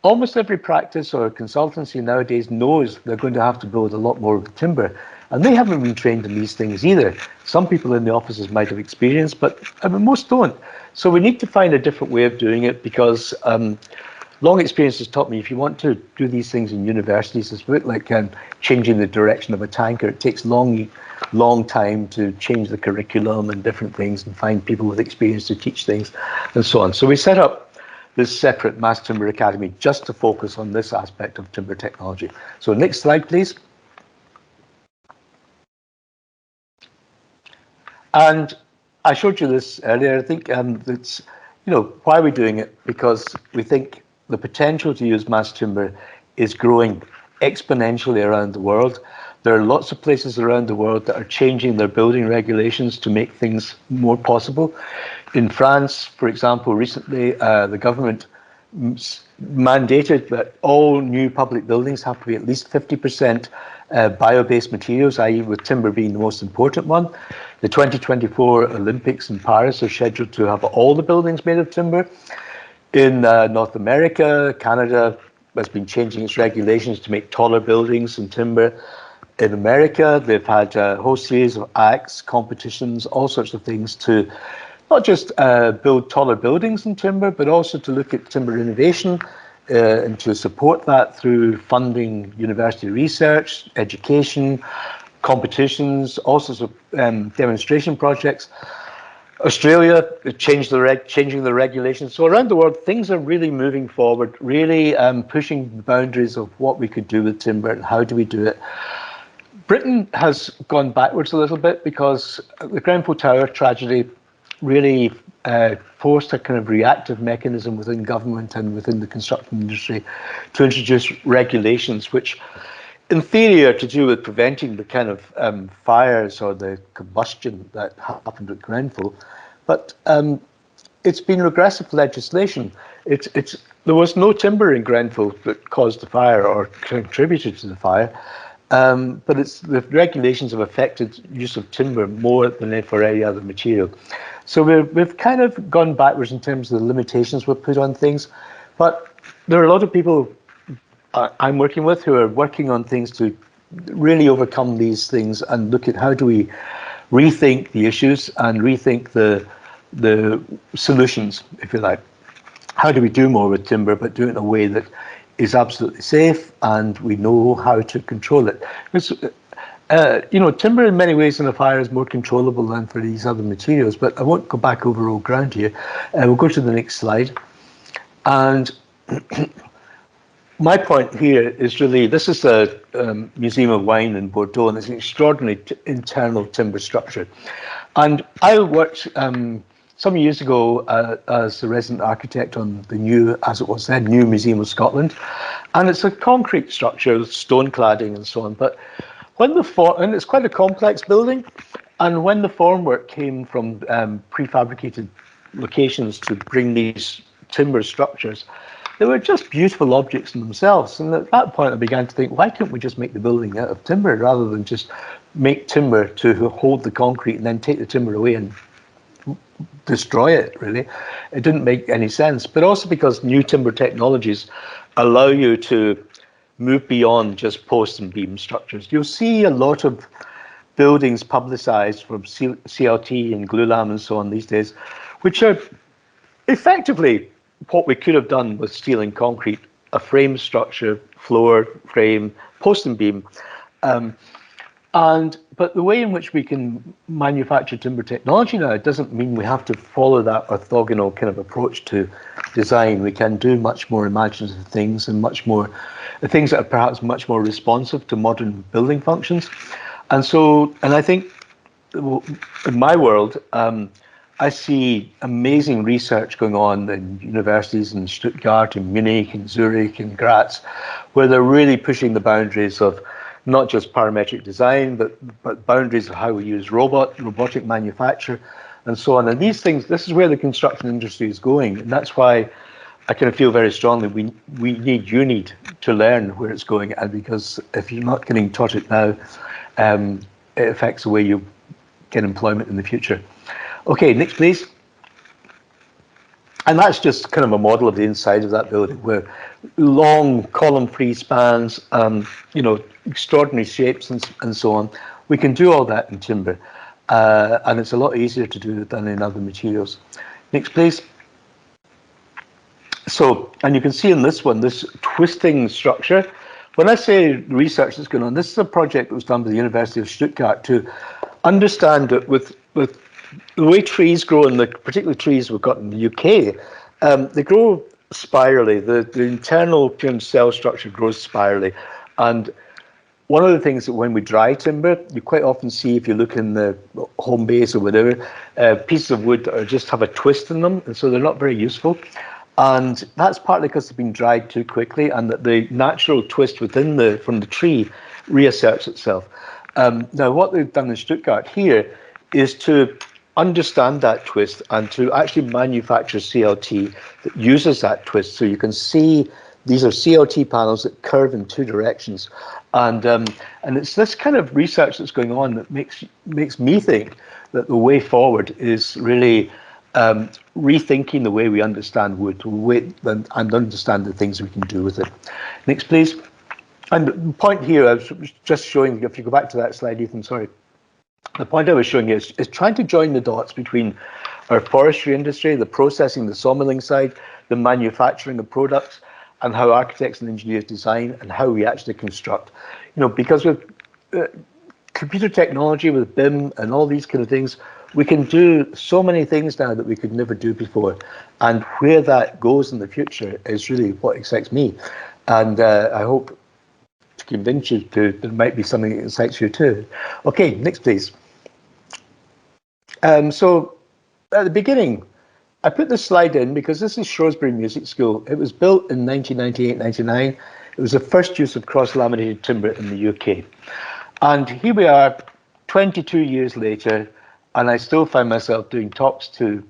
almost every practice or consultancy nowadays knows they're going to have to build a lot more with timber, and they haven't been trained in these things either. Some people in the offices might have experience, but most don't. So we need to find a different way of doing it, because long experience has taught me if you want to do these things in universities, it's a bit like changing the direction of a tanker. It takes long time to change the curriculum and different things and find people with experience to teach things and so on. So we set up this separate Mass Timber Academy just to focus on this aspect of timber technology. So next slide, please. And I showed you this earlier. I think it's, why are we doing it? Because we think the potential to use mass timber is growing exponentially around the world. There are lots of places around the world that are changing their building regulations to make things more possible. In France, for example, recently the government mandated that all new public buildings have to be at least 50% bio-based materials, i.e. with timber being the most important one. The 2024 Olympics in Paris are scheduled to have all the buildings made of timber. In North America, Canada has been changing its regulations to make taller buildings in timber. In America, they've had a whole series of acts, competitions, all sorts of things to not just build taller buildings in timber, but also to look at timber innovation and to support that through funding university research, education, competitions, all sorts of demonstration projects. Australia changing the regulations. So around the world, things are really moving forward, really pushing the boundaries of what we could do with timber and how do we do it. Britain has gone backwards a little bit because the Grenfell Tower tragedy really forced a kind of reactive mechanism within government and within the construction industry to introduce regulations which in theory are to do with preventing the kind of fires or the combustion that happened at Grenfell, but it's been regressive legislation. There was no timber in Grenfell that caused the fire or contributed to the fire, but the regulations have affected use of timber more than for any other material. So we've kind of gone backwards in terms of the limitations we've put on things, but there are a lot of people I'm working with who are working on things to really overcome these things and look at how do we rethink the issues and rethink the solutions, if you like. How do we do more with timber, but do it in a way that is absolutely safe and we know how to control it? It's, timber in many ways in a fire is more controllable than for these other materials, but I won't go back over old ground here. We'll go to the next slide. And my point here is really, this is the Museum of Wine in Bordeaux, and it's an extraordinary internal timber structure. And I worked some years ago as the resident architect on the new, as it was then, new Museum of Scotland. And it's a concrete structure, stone cladding and so on. But when and it's quite a complex building, and when the formwork came from prefabricated locations to bring these timber structures, they were just beautiful objects in themselves. And at that point, I began to think, why can't we just make the building out of timber rather than just make timber to hold the concrete and then take the timber away and destroy it, really? It didn't make any sense. But also because new timber technologies allow you to move beyond just post and beam structures. You'll see a lot of buildings publicized from CLT and glulam and so on these days, which are effectively what we could have done with steel and concrete, a frame structure, floor, frame, post and beam. But the way in which we can manufacture timber technology now doesn't mean we have to follow that orthogonal kind of approach to design. We can do much more imaginative things and much more things that are perhaps much more responsive to modern building functions. And I think in my world, I see amazing research going on in universities in Stuttgart and Munich and Zurich and Graz, where they're really pushing the boundaries of not just parametric design, but boundaries of how we use robotic manufacture, and so on. And these things, this is where the construction industry is going, and that's why I kind of feel very strongly you need to learn where it's going, and because if you're not getting taught it now, it affects the way you get employment in the future. Okay, next please. And that's just kind of a model of the inside of that building, where long column-free spans, extraordinary shapes and so on. We can do all that in timber, and it's a lot easier to do than in other materials. Next, please. So, and you can see in this one, this twisting structure. When I say research that's going on, this is a project that was done by the University of Stuttgart to understand that with the way trees grow, and particularly trees we've got in the UK, they grow spirally. The internal cell structure grows spirally. And one of the things that when we dry timber, you quite often see, if you look in the home base or whatever, pieces of wood that just have a twist in them, and so they're not very useful. And that's partly because they've been dried too quickly, and that the natural twist from the tree reasserts itself. Now, what they've done in Stuttgart here is to understand that twist and to actually manufacture CLT that uses that twist. So you can see these are CLT panels that curve in two directions, and it's this kind of research that's going on that makes me think that the way forward is really rethinking the way we understand wood and understand the things we can do with it. Next, please. And the point here, I was just showing, if you go back to that slide, Ethan, sorry. The point I was showing you is trying to join the dots between our forestry industry, the processing, the sawmilling side, the manufacturing of products, and how architects and engineers design and how we actually construct. Because with computer technology, with BIM and all these kind of things, we can do so many things now that we could never do before. And where that goes in the future is really what excites me. And I hope to convince you there might be something that excites you too. Okay, next please. So at the beginning, I put this slide in because this is Shrewsbury Music School. It was built in 1998-99. It was the first use of cross-laminated timber in the UK. And here we are, 22 years later, and I still find myself doing talks to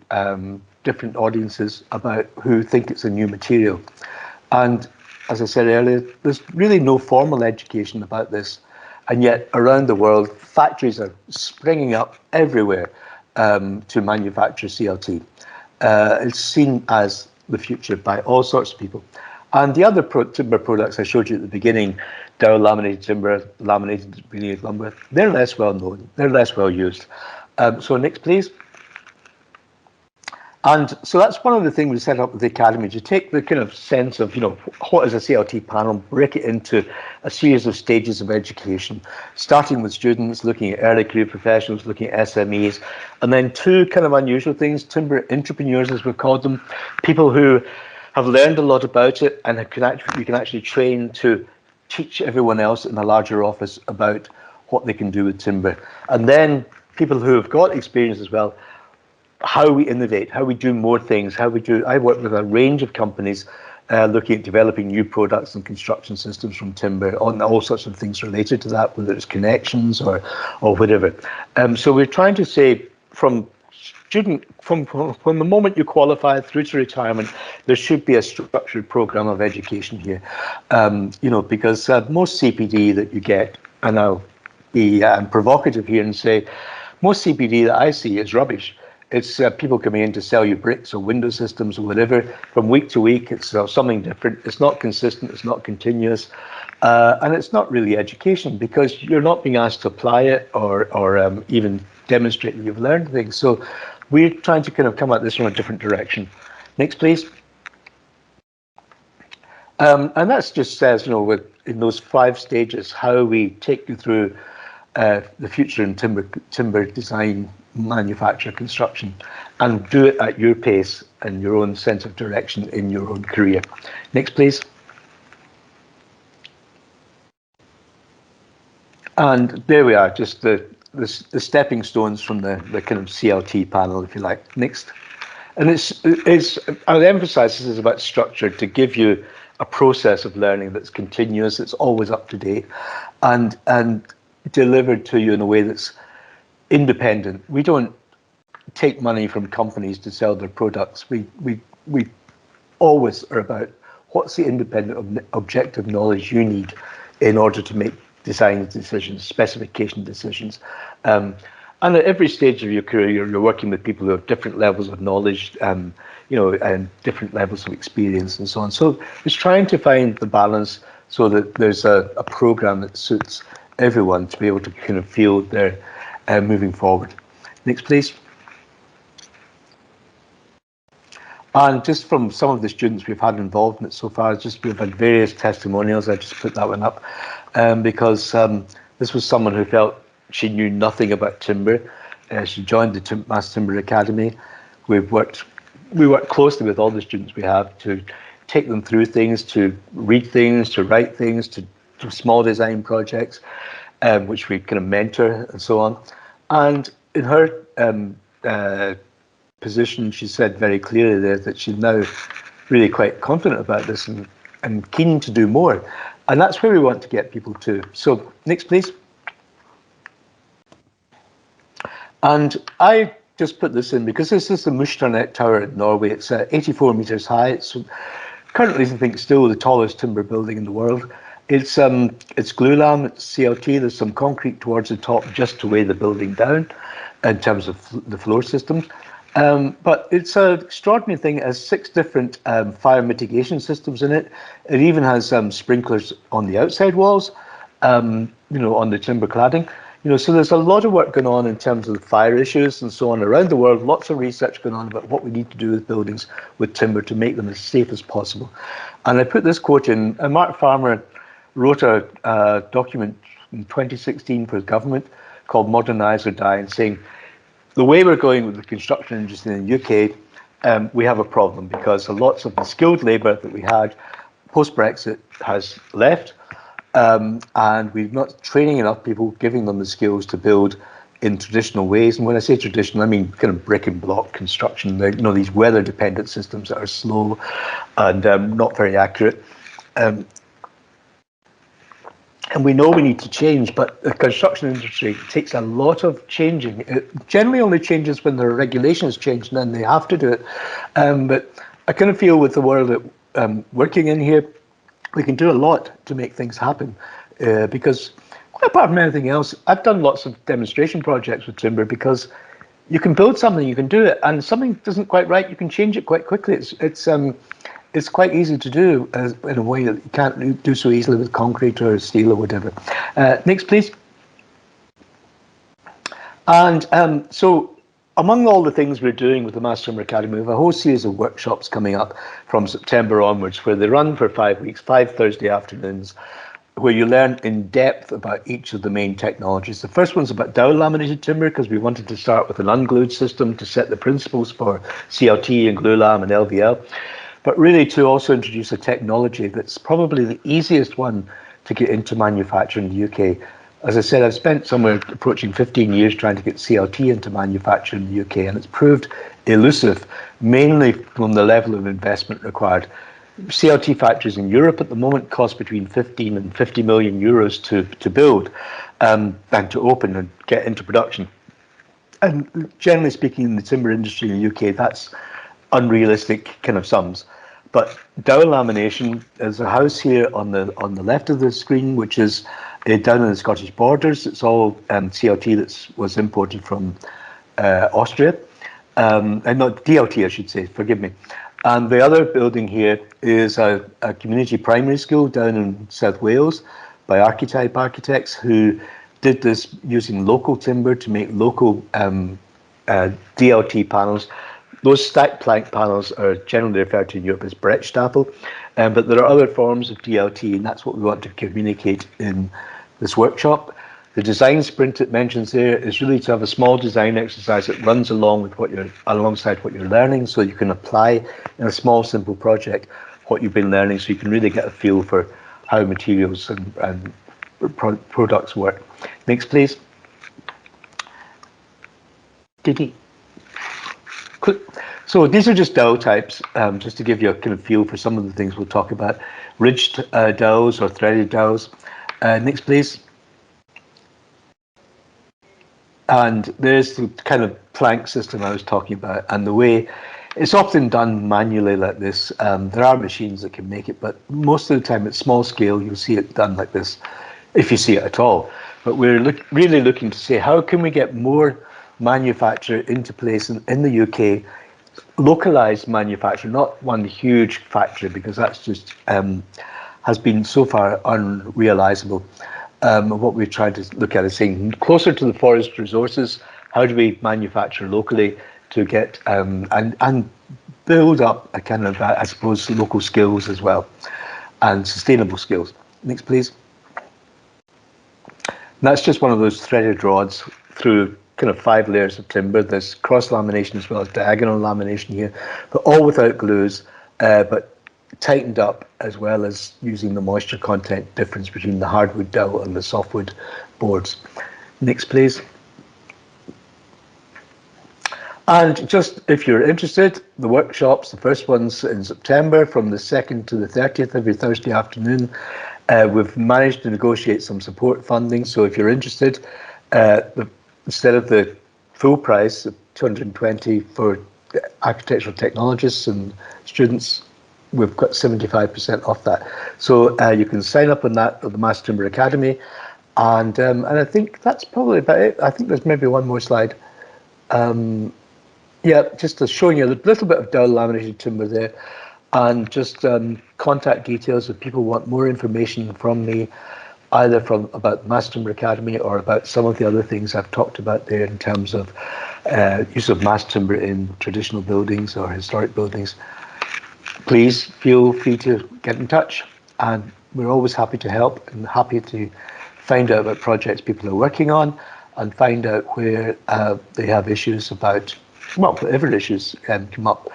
different audiences about who think it's a new material. And as I said earlier, there's really no formal education about this. And yet around the world, factories are springing up everywhere to manufacture CLT. It's seen as the future by all sorts of people. And the other timber products I showed you at the beginning, Dow laminated timber, laminated veneered lumber, they're less well known, they're less well used. So next, please. And so that's one of the things we set up with the Academy, to take the kind of sense of, what is a CLT panel, break it into a series of stages of education, starting with students, looking at early career professionals, looking at SMEs, and then two kind of unusual things, timber entrepreneurs, as we've called them, people who have learned a lot about it and we can actually train to teach everyone else in a larger office about what they can do with timber. And then people who have got experience as well, how we innovate, how we do more things, I work with a range of companies looking at developing new products and construction systems from timber, on all sorts of things related to that, whether it's connections or whatever. So we're trying to say from the moment you qualify through to retirement, there should be a structured program of education here. Because most CPD that you get, and I'll be provocative here and say, most CPD that I see is rubbish. It's people coming in to sell you bricks or window systems or whatever. From week to week, it's something different. It's not consistent. It's not continuous. And it's not really education, because you're not being asked to apply it or even demonstrate that you've learned things. So we're trying to kind of come at this from a different direction. Next, please. And that just says, in those 5 stages, how we take you through the future in timber design, manufacture, construction, and do it at your pace and your own sense of direction in your own career. Next, please. And there we are, just the stepping stones from the kind of CLT panel, if you like. Next. And I'll emphasize this is about structure, to give you a process of learning that's continuous, it's always up to date, and delivered to you in a way that's independent. We don't take money from companies to sell their products. We always are about what's the independent objective knowledge you need in order to make design decisions, specification decisions. And at every stage of your career, you're working with people who have different levels of knowledge, and different levels of experience and so on. So it's trying to find the balance so that there's a program that suits everyone to be able to kind of feel they're moving forward. Next, please. And just from some of the students we've had involved in it so far, we've had various testimonials. I just put that one up because this was someone who felt she knew nothing about timber. She joined the Mass Timber Academy. We worked closely with all the students we have to take them through things, to read things, to write things, to do small design projects, which we kind of mentor and so on. And in her position, she said very clearly there that she's now really quite confident about this and keen to do more. And that's where we want to get people to. So next, please. And I just put this in because this is the Mushtarnet Tower in Norway. It's 84 meters high. It's currently, I think, still the tallest timber building in the world. It's glulam, it's CLT. There's some concrete towards the top just to weigh the building down in terms of the floor systems. But it's an extraordinary thing. It has 6 different fire mitigation systems in it. It even has sprinklers on the outside walls, on the timber cladding. So there's a lot of work going on in terms of the fire issues and so on around the world. Lots of research going on about what we need to do with buildings with timber to make them as safe as possible. And I put this quote in. Mark Farmer wrote a document in 2016 for his government called Modernise or Die, and saying the way we're going with the construction industry in the UK, we have a problem because lots of the skilled labour that we had post-Brexit has left. And we're not training enough people, giving them the skills to build in traditional ways. And when I say traditional, I mean kind of brick and block construction. These weather-dependent systems that are slow and not very accurate. And we know we need to change, but the construction industry takes a lot of changing. It generally only changes when the regulations change, and then they have to do it. But I kind of feel with the world that working in here, we can do a lot to make things happen because apart from anything else, I've done lots of demonstration projects with timber because you can build something, you can do it, and something isn't quite right, you can change it quite quickly. It's quite easy to do in a way that you can't do so easily with concrete or steel or whatever. Next, please. And so among all the things we're doing with the Master Timber Academy, we have a whole series of workshops coming up from September onwards, where they run for 5 weeks, 5 Thursday afternoons, where you learn in depth about each of the main technologies. The first one's about dowel laminated timber, because we wanted to start with an unglued system to set the principles for CLT and glue lam and LVL, but really to also introduce a technology that's probably the easiest one to get into manufacture in the UK. As I said, I've spent somewhere approaching 15 years trying to get CLT into manufacture in the UK, and it's proved elusive, mainly from the level of investment required. CLT factories in Europe at the moment cost between 15 and 50 million euros to build and to open and get into production. And generally speaking, in the timber industry in the UK, that's unrealistic kind of sums. But dowel lamination, there's a house here on the left of the screen, which is down in the Scottish borders. It's all CLT that was imported from Austria, and not DLT, I should say, forgive me. And the other building here is a community primary school down in South Wales by Archetype Architects, who did this using local timber to make local DLT panels. Those stacked plank panels are generally referred to in Europe as Brettstapel, but there are other forms of DLT, and that's what we want to communicate in this workshop. The design sprint it mentions there is really to have a small design exercise that runs alongside what you're learning, so you can apply in a small, simple project what you've been learning, so you can really get a feel for how materials and products work. Next, please. So these are just dowel types, just to give you a kind of feel for some of the things we'll talk about. Ridged dowels or threaded dowels. Next, please. And there's the kind of plank system I was talking about, and the way it's often done manually like this. There are machines that can make it, but most of the time it's small scale. You'll see it done like this, if you see it at all. But we're really looking to say, how can we get more manufacture into place in the UK, localized manufacture, not one huge factory, because that's just has been so far unrealizable. What we're trying to look at is saying closer to the forest resources, how do we manufacture locally to get and build up a kind of, I suppose, local skills as well, and sustainable skills. Next, please. And that's just one of those threaded rods through kind of 5 layers of timber. There's cross lamination as well as diagonal lamination here, but all without glues, but tightened up, as well as using the moisture content difference between the hardwood dowel and the softwood boards. Next, please. And just if you're interested, the workshops, the first one's in September from the 2nd to the 30th, every Thursday afternoon. We've managed to negotiate some support funding, so if you're interested, instead of the full price of 220 for architectural technologists and students, we've got 75% off that. So you can sign up on that at the Master Timber Academy, and I think that's probably about it. I think there's maybe one more slide. Yeah, just to show you a little bit of dowel laminated timber there, and just contact details if people want more information from me. either from about Mass Timber Academy or about some of the other things I've talked about there in terms of use of mass timber in traditional buildings or historic buildings, please feel free to get in touch. And we're always happy to help and happy to find out about projects people are working on and find out where they have issues about, well, whatever issues come up,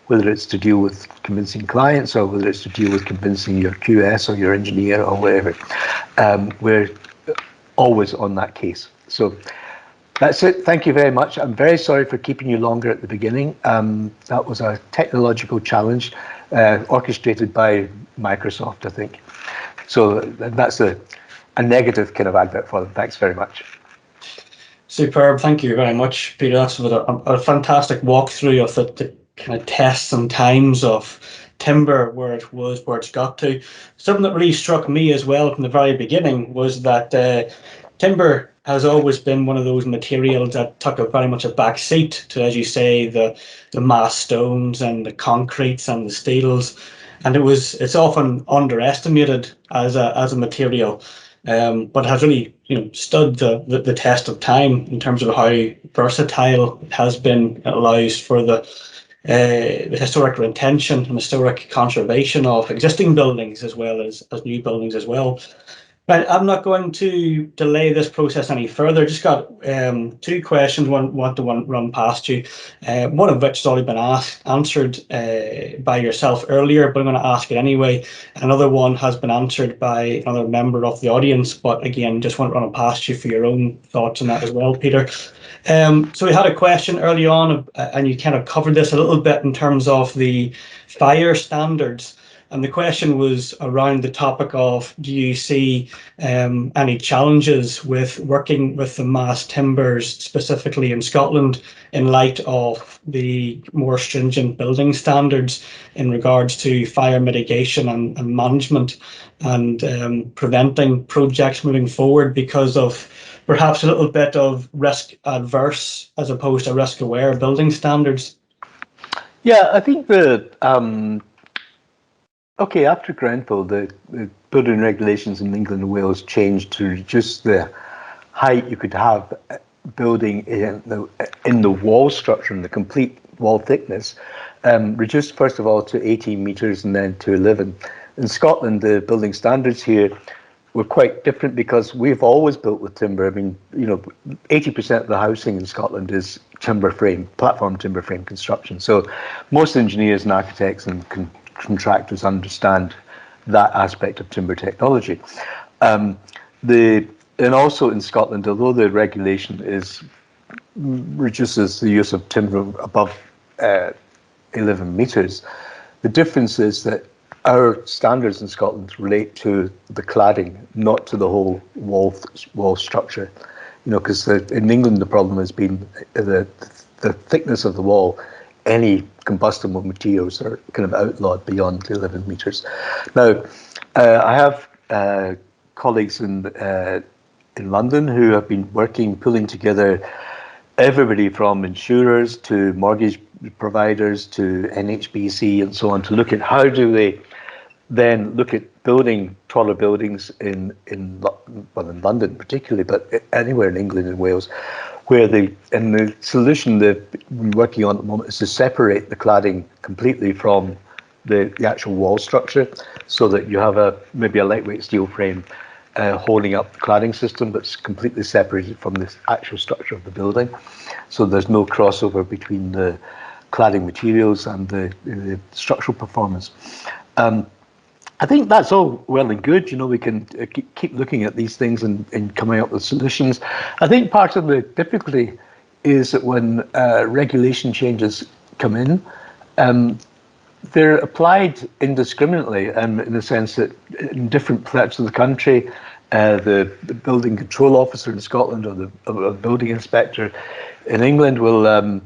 whether it's to deal with convincing clients or whether it's to deal with convincing your QS or your engineer or whatever. We're always on that case. So that's it. Thank you very much. I'm very sorry for keeping you longer at the beginning. That was a technological challenge orchestrated by Microsoft, I think. So that's a negative kind of advert for them. Thanks very much. Superb. Thank you very much, Peter. That's a fantastic walkthrough of the kind of tests and times of timber, where it was, where it's got to. Something that really struck me as well from the very beginning was that timber has always been one of those materials that took very much a back seat to, as you say, the mass stones and the concretes and the steels, and it's often underestimated as a material. But has really, stood the test of time in terms of how versatile it has been. It allows for the historic retention and historic conservation of existing buildings as well as new buildings as well. Right, I'm not going to delay this process any further. Just got two questions. Want to run past you. One of which has already been answered by yourself earlier, but I'm going to ask it anyway. Another one has been answered by another member of the audience, but again, just want to run it past you for your own thoughts on that as well, Peter. So we had a question early on, and you kind of covered this a little bit in terms of the fire standards. And the question was around the topic of, do you see any challenges with working with the mass timbers, specifically in Scotland, in light of the more stringent building standards in regards to fire mitigation and management and preventing projects moving forward because of perhaps a little bit of risk adverse as opposed to risk aware building standards? Yeah, I think okay, after Grenfell, the building regulations in England and Wales changed to reduce the height you could have building in the wall structure and the complete wall thickness, reduced first of all to 18 metres and then to 11. In Scotland, the building standards here were quite different because we've always built with timber. I mean, 80% of the housing in Scotland is timber frame, platform timber frame construction. So most engineers and architects and contractors understand that aspect of timber technology. And also in Scotland, although the regulation reduces the use of timber above 11 metres, the difference is that our standards in Scotland relate to the cladding, not to the whole wall structure. Because in England the problem has been the thickness of the wall. Any combustible materials are kind of outlawed beyond 11 metres. Now, I have colleagues in London who have been pulling together everybody from insurers to mortgage providers to NHBC and so on to look at how do they then look at building taller buildings in London particularly, but anywhere in England and Wales, where the solution they've been working on at the moment is to separate the cladding completely from the actual wall structure, so that you have maybe a lightweight steel frame holding up the cladding system, but it's completely separated from the actual structure of the building. So there's no crossover between the cladding materials and the structural performance. I think that's all well and good. We can keep looking at these things and coming up with solutions. I think part of the difficulty is that when regulation changes come in, they're applied indiscriminately, in the sense that in different parts of the country, the building control officer in Scotland or the building inspector in England will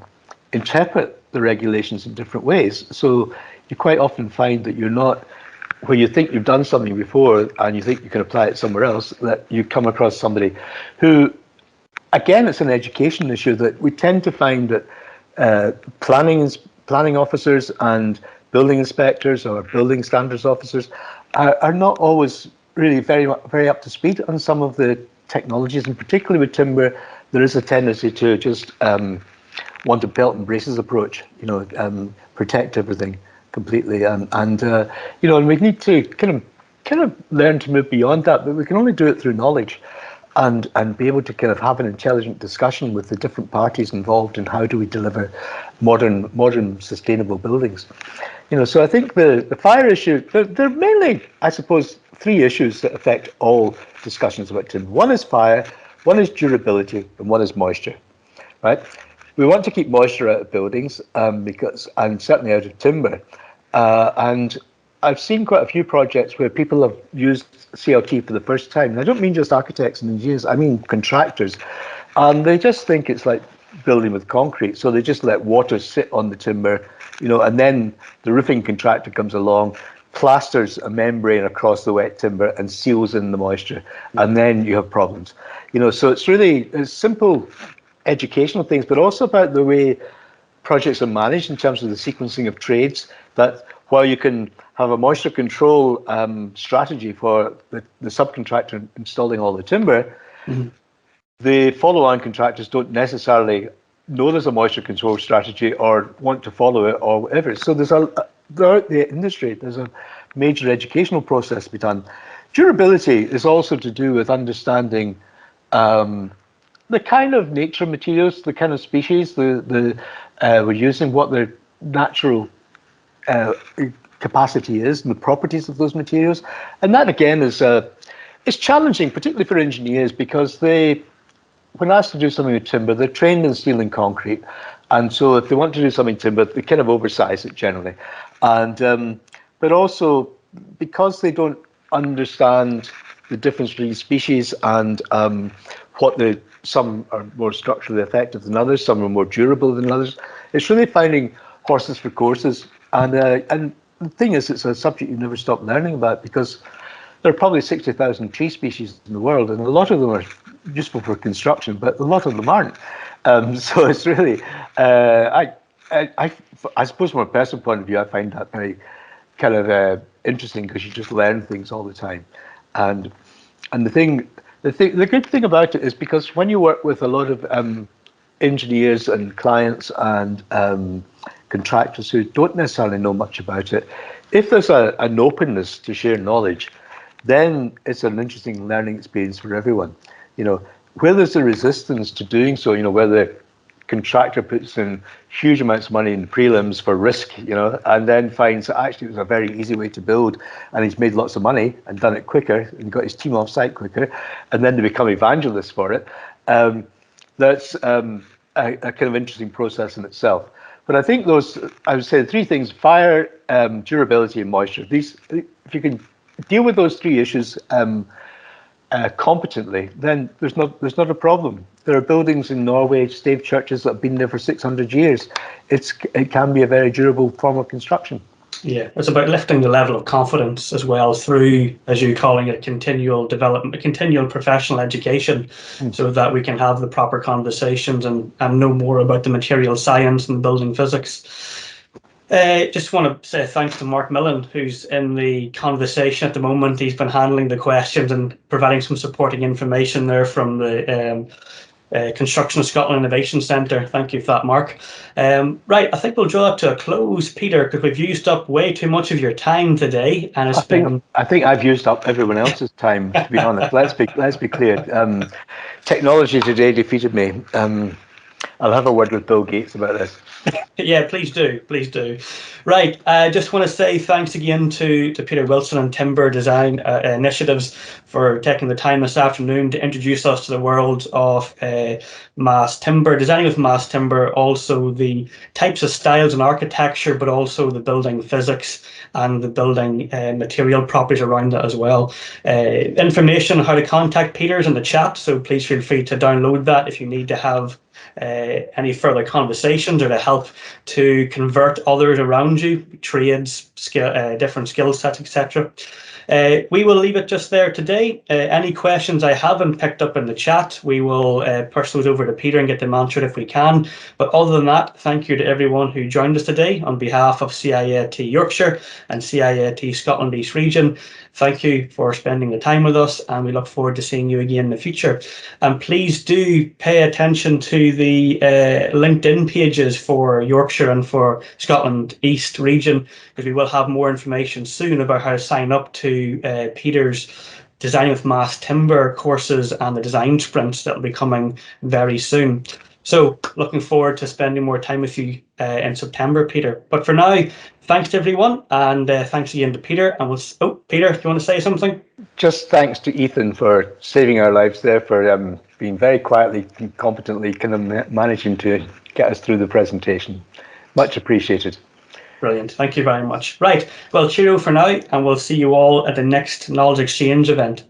interpret the regulations in different ways. So you quite often find that you're not, where you think you've done something before and you think you can apply it somewhere else, that you come across somebody who, again, it's an education issue, that we tend to find that planning officers and building inspectors or building standards officers are not always really very up to speed on some of the technologies, and particularly with timber, there is a tendency to just want a belt and braces approach, protect everything completely, and we need to kind of learn to move beyond that, but we can only do it through knowledge, and be able to kind of have an intelligent discussion with the different parties involved in how do we deliver modern sustainable buildings. So I think the fire issue, there are mainly, I suppose, three issues that affect all discussions about timber. One is fire, one is durability, and one is moisture, right? We want to keep moisture out of buildings and certainly out of timber. And I've seen quite a few projects where people have used CLT for the first time. And I don't mean just architects and engineers, I mean contractors. And they just think it's like building with concrete. So they just let water sit on the timber, and then the roofing contractor comes along, plasters a membrane across the wet timber and seals in the moisture. And then you have problems. So it's simple educational things, but also about the way projects are managed in terms of the sequencing of trades, that while you can have a moisture control strategy for the subcontractor installing all the timber, the follow-on contractors don't necessarily know there's a moisture control strategy or want to follow it or whatever. So throughout the industry, there's a major educational process to be done. Durability is also to do with understanding the kind of nature materials, the kind of species we're using, what their natural capacity is, and the properties of those materials. And that again is challenging, particularly for engineers, because when asked to do something with timber, they're trained in steel and concrete, and so if they want to do something timber, they kind of oversize it generally. And but also because they don't understand the difference between species and some are more structurally effective than others, some are more durable than others. It's really finding horses for courses, and the thing is, it's a subject you never stop learning about, because there are probably 60,000 tree species in the world, and a lot of them are useful for construction, but a lot of them aren't. So it's really, I suppose from a personal point of view, I find that very kind of interesting, because you just learn things all the time. And the good thing about it is, because when you work with a lot of engineers and clients and contractors who don't necessarily know much about it, if there's an openness to share knowledge, then it's an interesting learning experience for everyone. Where there's a resistance to doing so, where the contractor puts in huge amounts of money in prelims for risk, and then finds that actually it was a very easy way to build, and he's made lots of money and done it quicker and got his team off site quicker, and then they become evangelists for it. That's a kind of interesting process in itself. But I think I would say the three things: fire, durability, and moisture. If you can deal with those three issues competently, then there's not a problem. There are buildings in Norway, stave churches, that have been there for 600 years. It can be a very durable form of construction. Yeah, it's about lifting the level of confidence as well through, as you're calling it, continual development, continual professional education, so that we can have the proper conversations and know more about the material science and building physics. Just want to say thanks to Mark Millen, who's in the conversation at the moment. He's been handling the questions and providing some supporting information there from the Construction Scotland Innovation Centre. Thank you for that, Mark. Right, I think we'll draw it to a close, Peter, because we've used up way too much of your time today, and I think I've used up everyone else's time, to be honest. Let's be clear. Technology today defeated me. I'll have a word with Bill Gates about this. Yeah, please do. Right, I just want to say thanks again to Peter Wilson and Timber Design Initiatives for taking the time this afternoon to introduce us to the world of mass timber, designing with mass timber, also the types of styles and architecture, but also the building physics and the building material properties around it as well. Information on how to contact Peter's in the chat, so please feel free to download that if you need to have any further conversations or to help to convert others around you, trades, different skill sets, etc. We will leave it just there today. Any questions I haven't picked up in the chat, we will push those over to Peter and get them answered if we can. But other than that, thank you to everyone who joined us today on behalf of CIAT Yorkshire and CIAT Scotland East Region. Thank you for spending the time with us, and we look forward to seeing you again in the future. And please do pay attention to the LinkedIn pages for Yorkshire and for Scotland East Region, because we will have more information soon about how to sign up to Peter's Design with Mass Timber courses and the design sprints that will be coming very soon. So looking forward to spending more time with you in September, Peter. But for now, thanks to everyone, and thanks again to Peter. And Peter, do you want to say something? Just thanks to Ethan for saving our lives there, for being very quietly and competently kind of managing to get us through the presentation. Much appreciated. Brilliant. Thank you very much. Right. Well, cheerio for now, and we'll see you all at the next Knowledge Exchange event.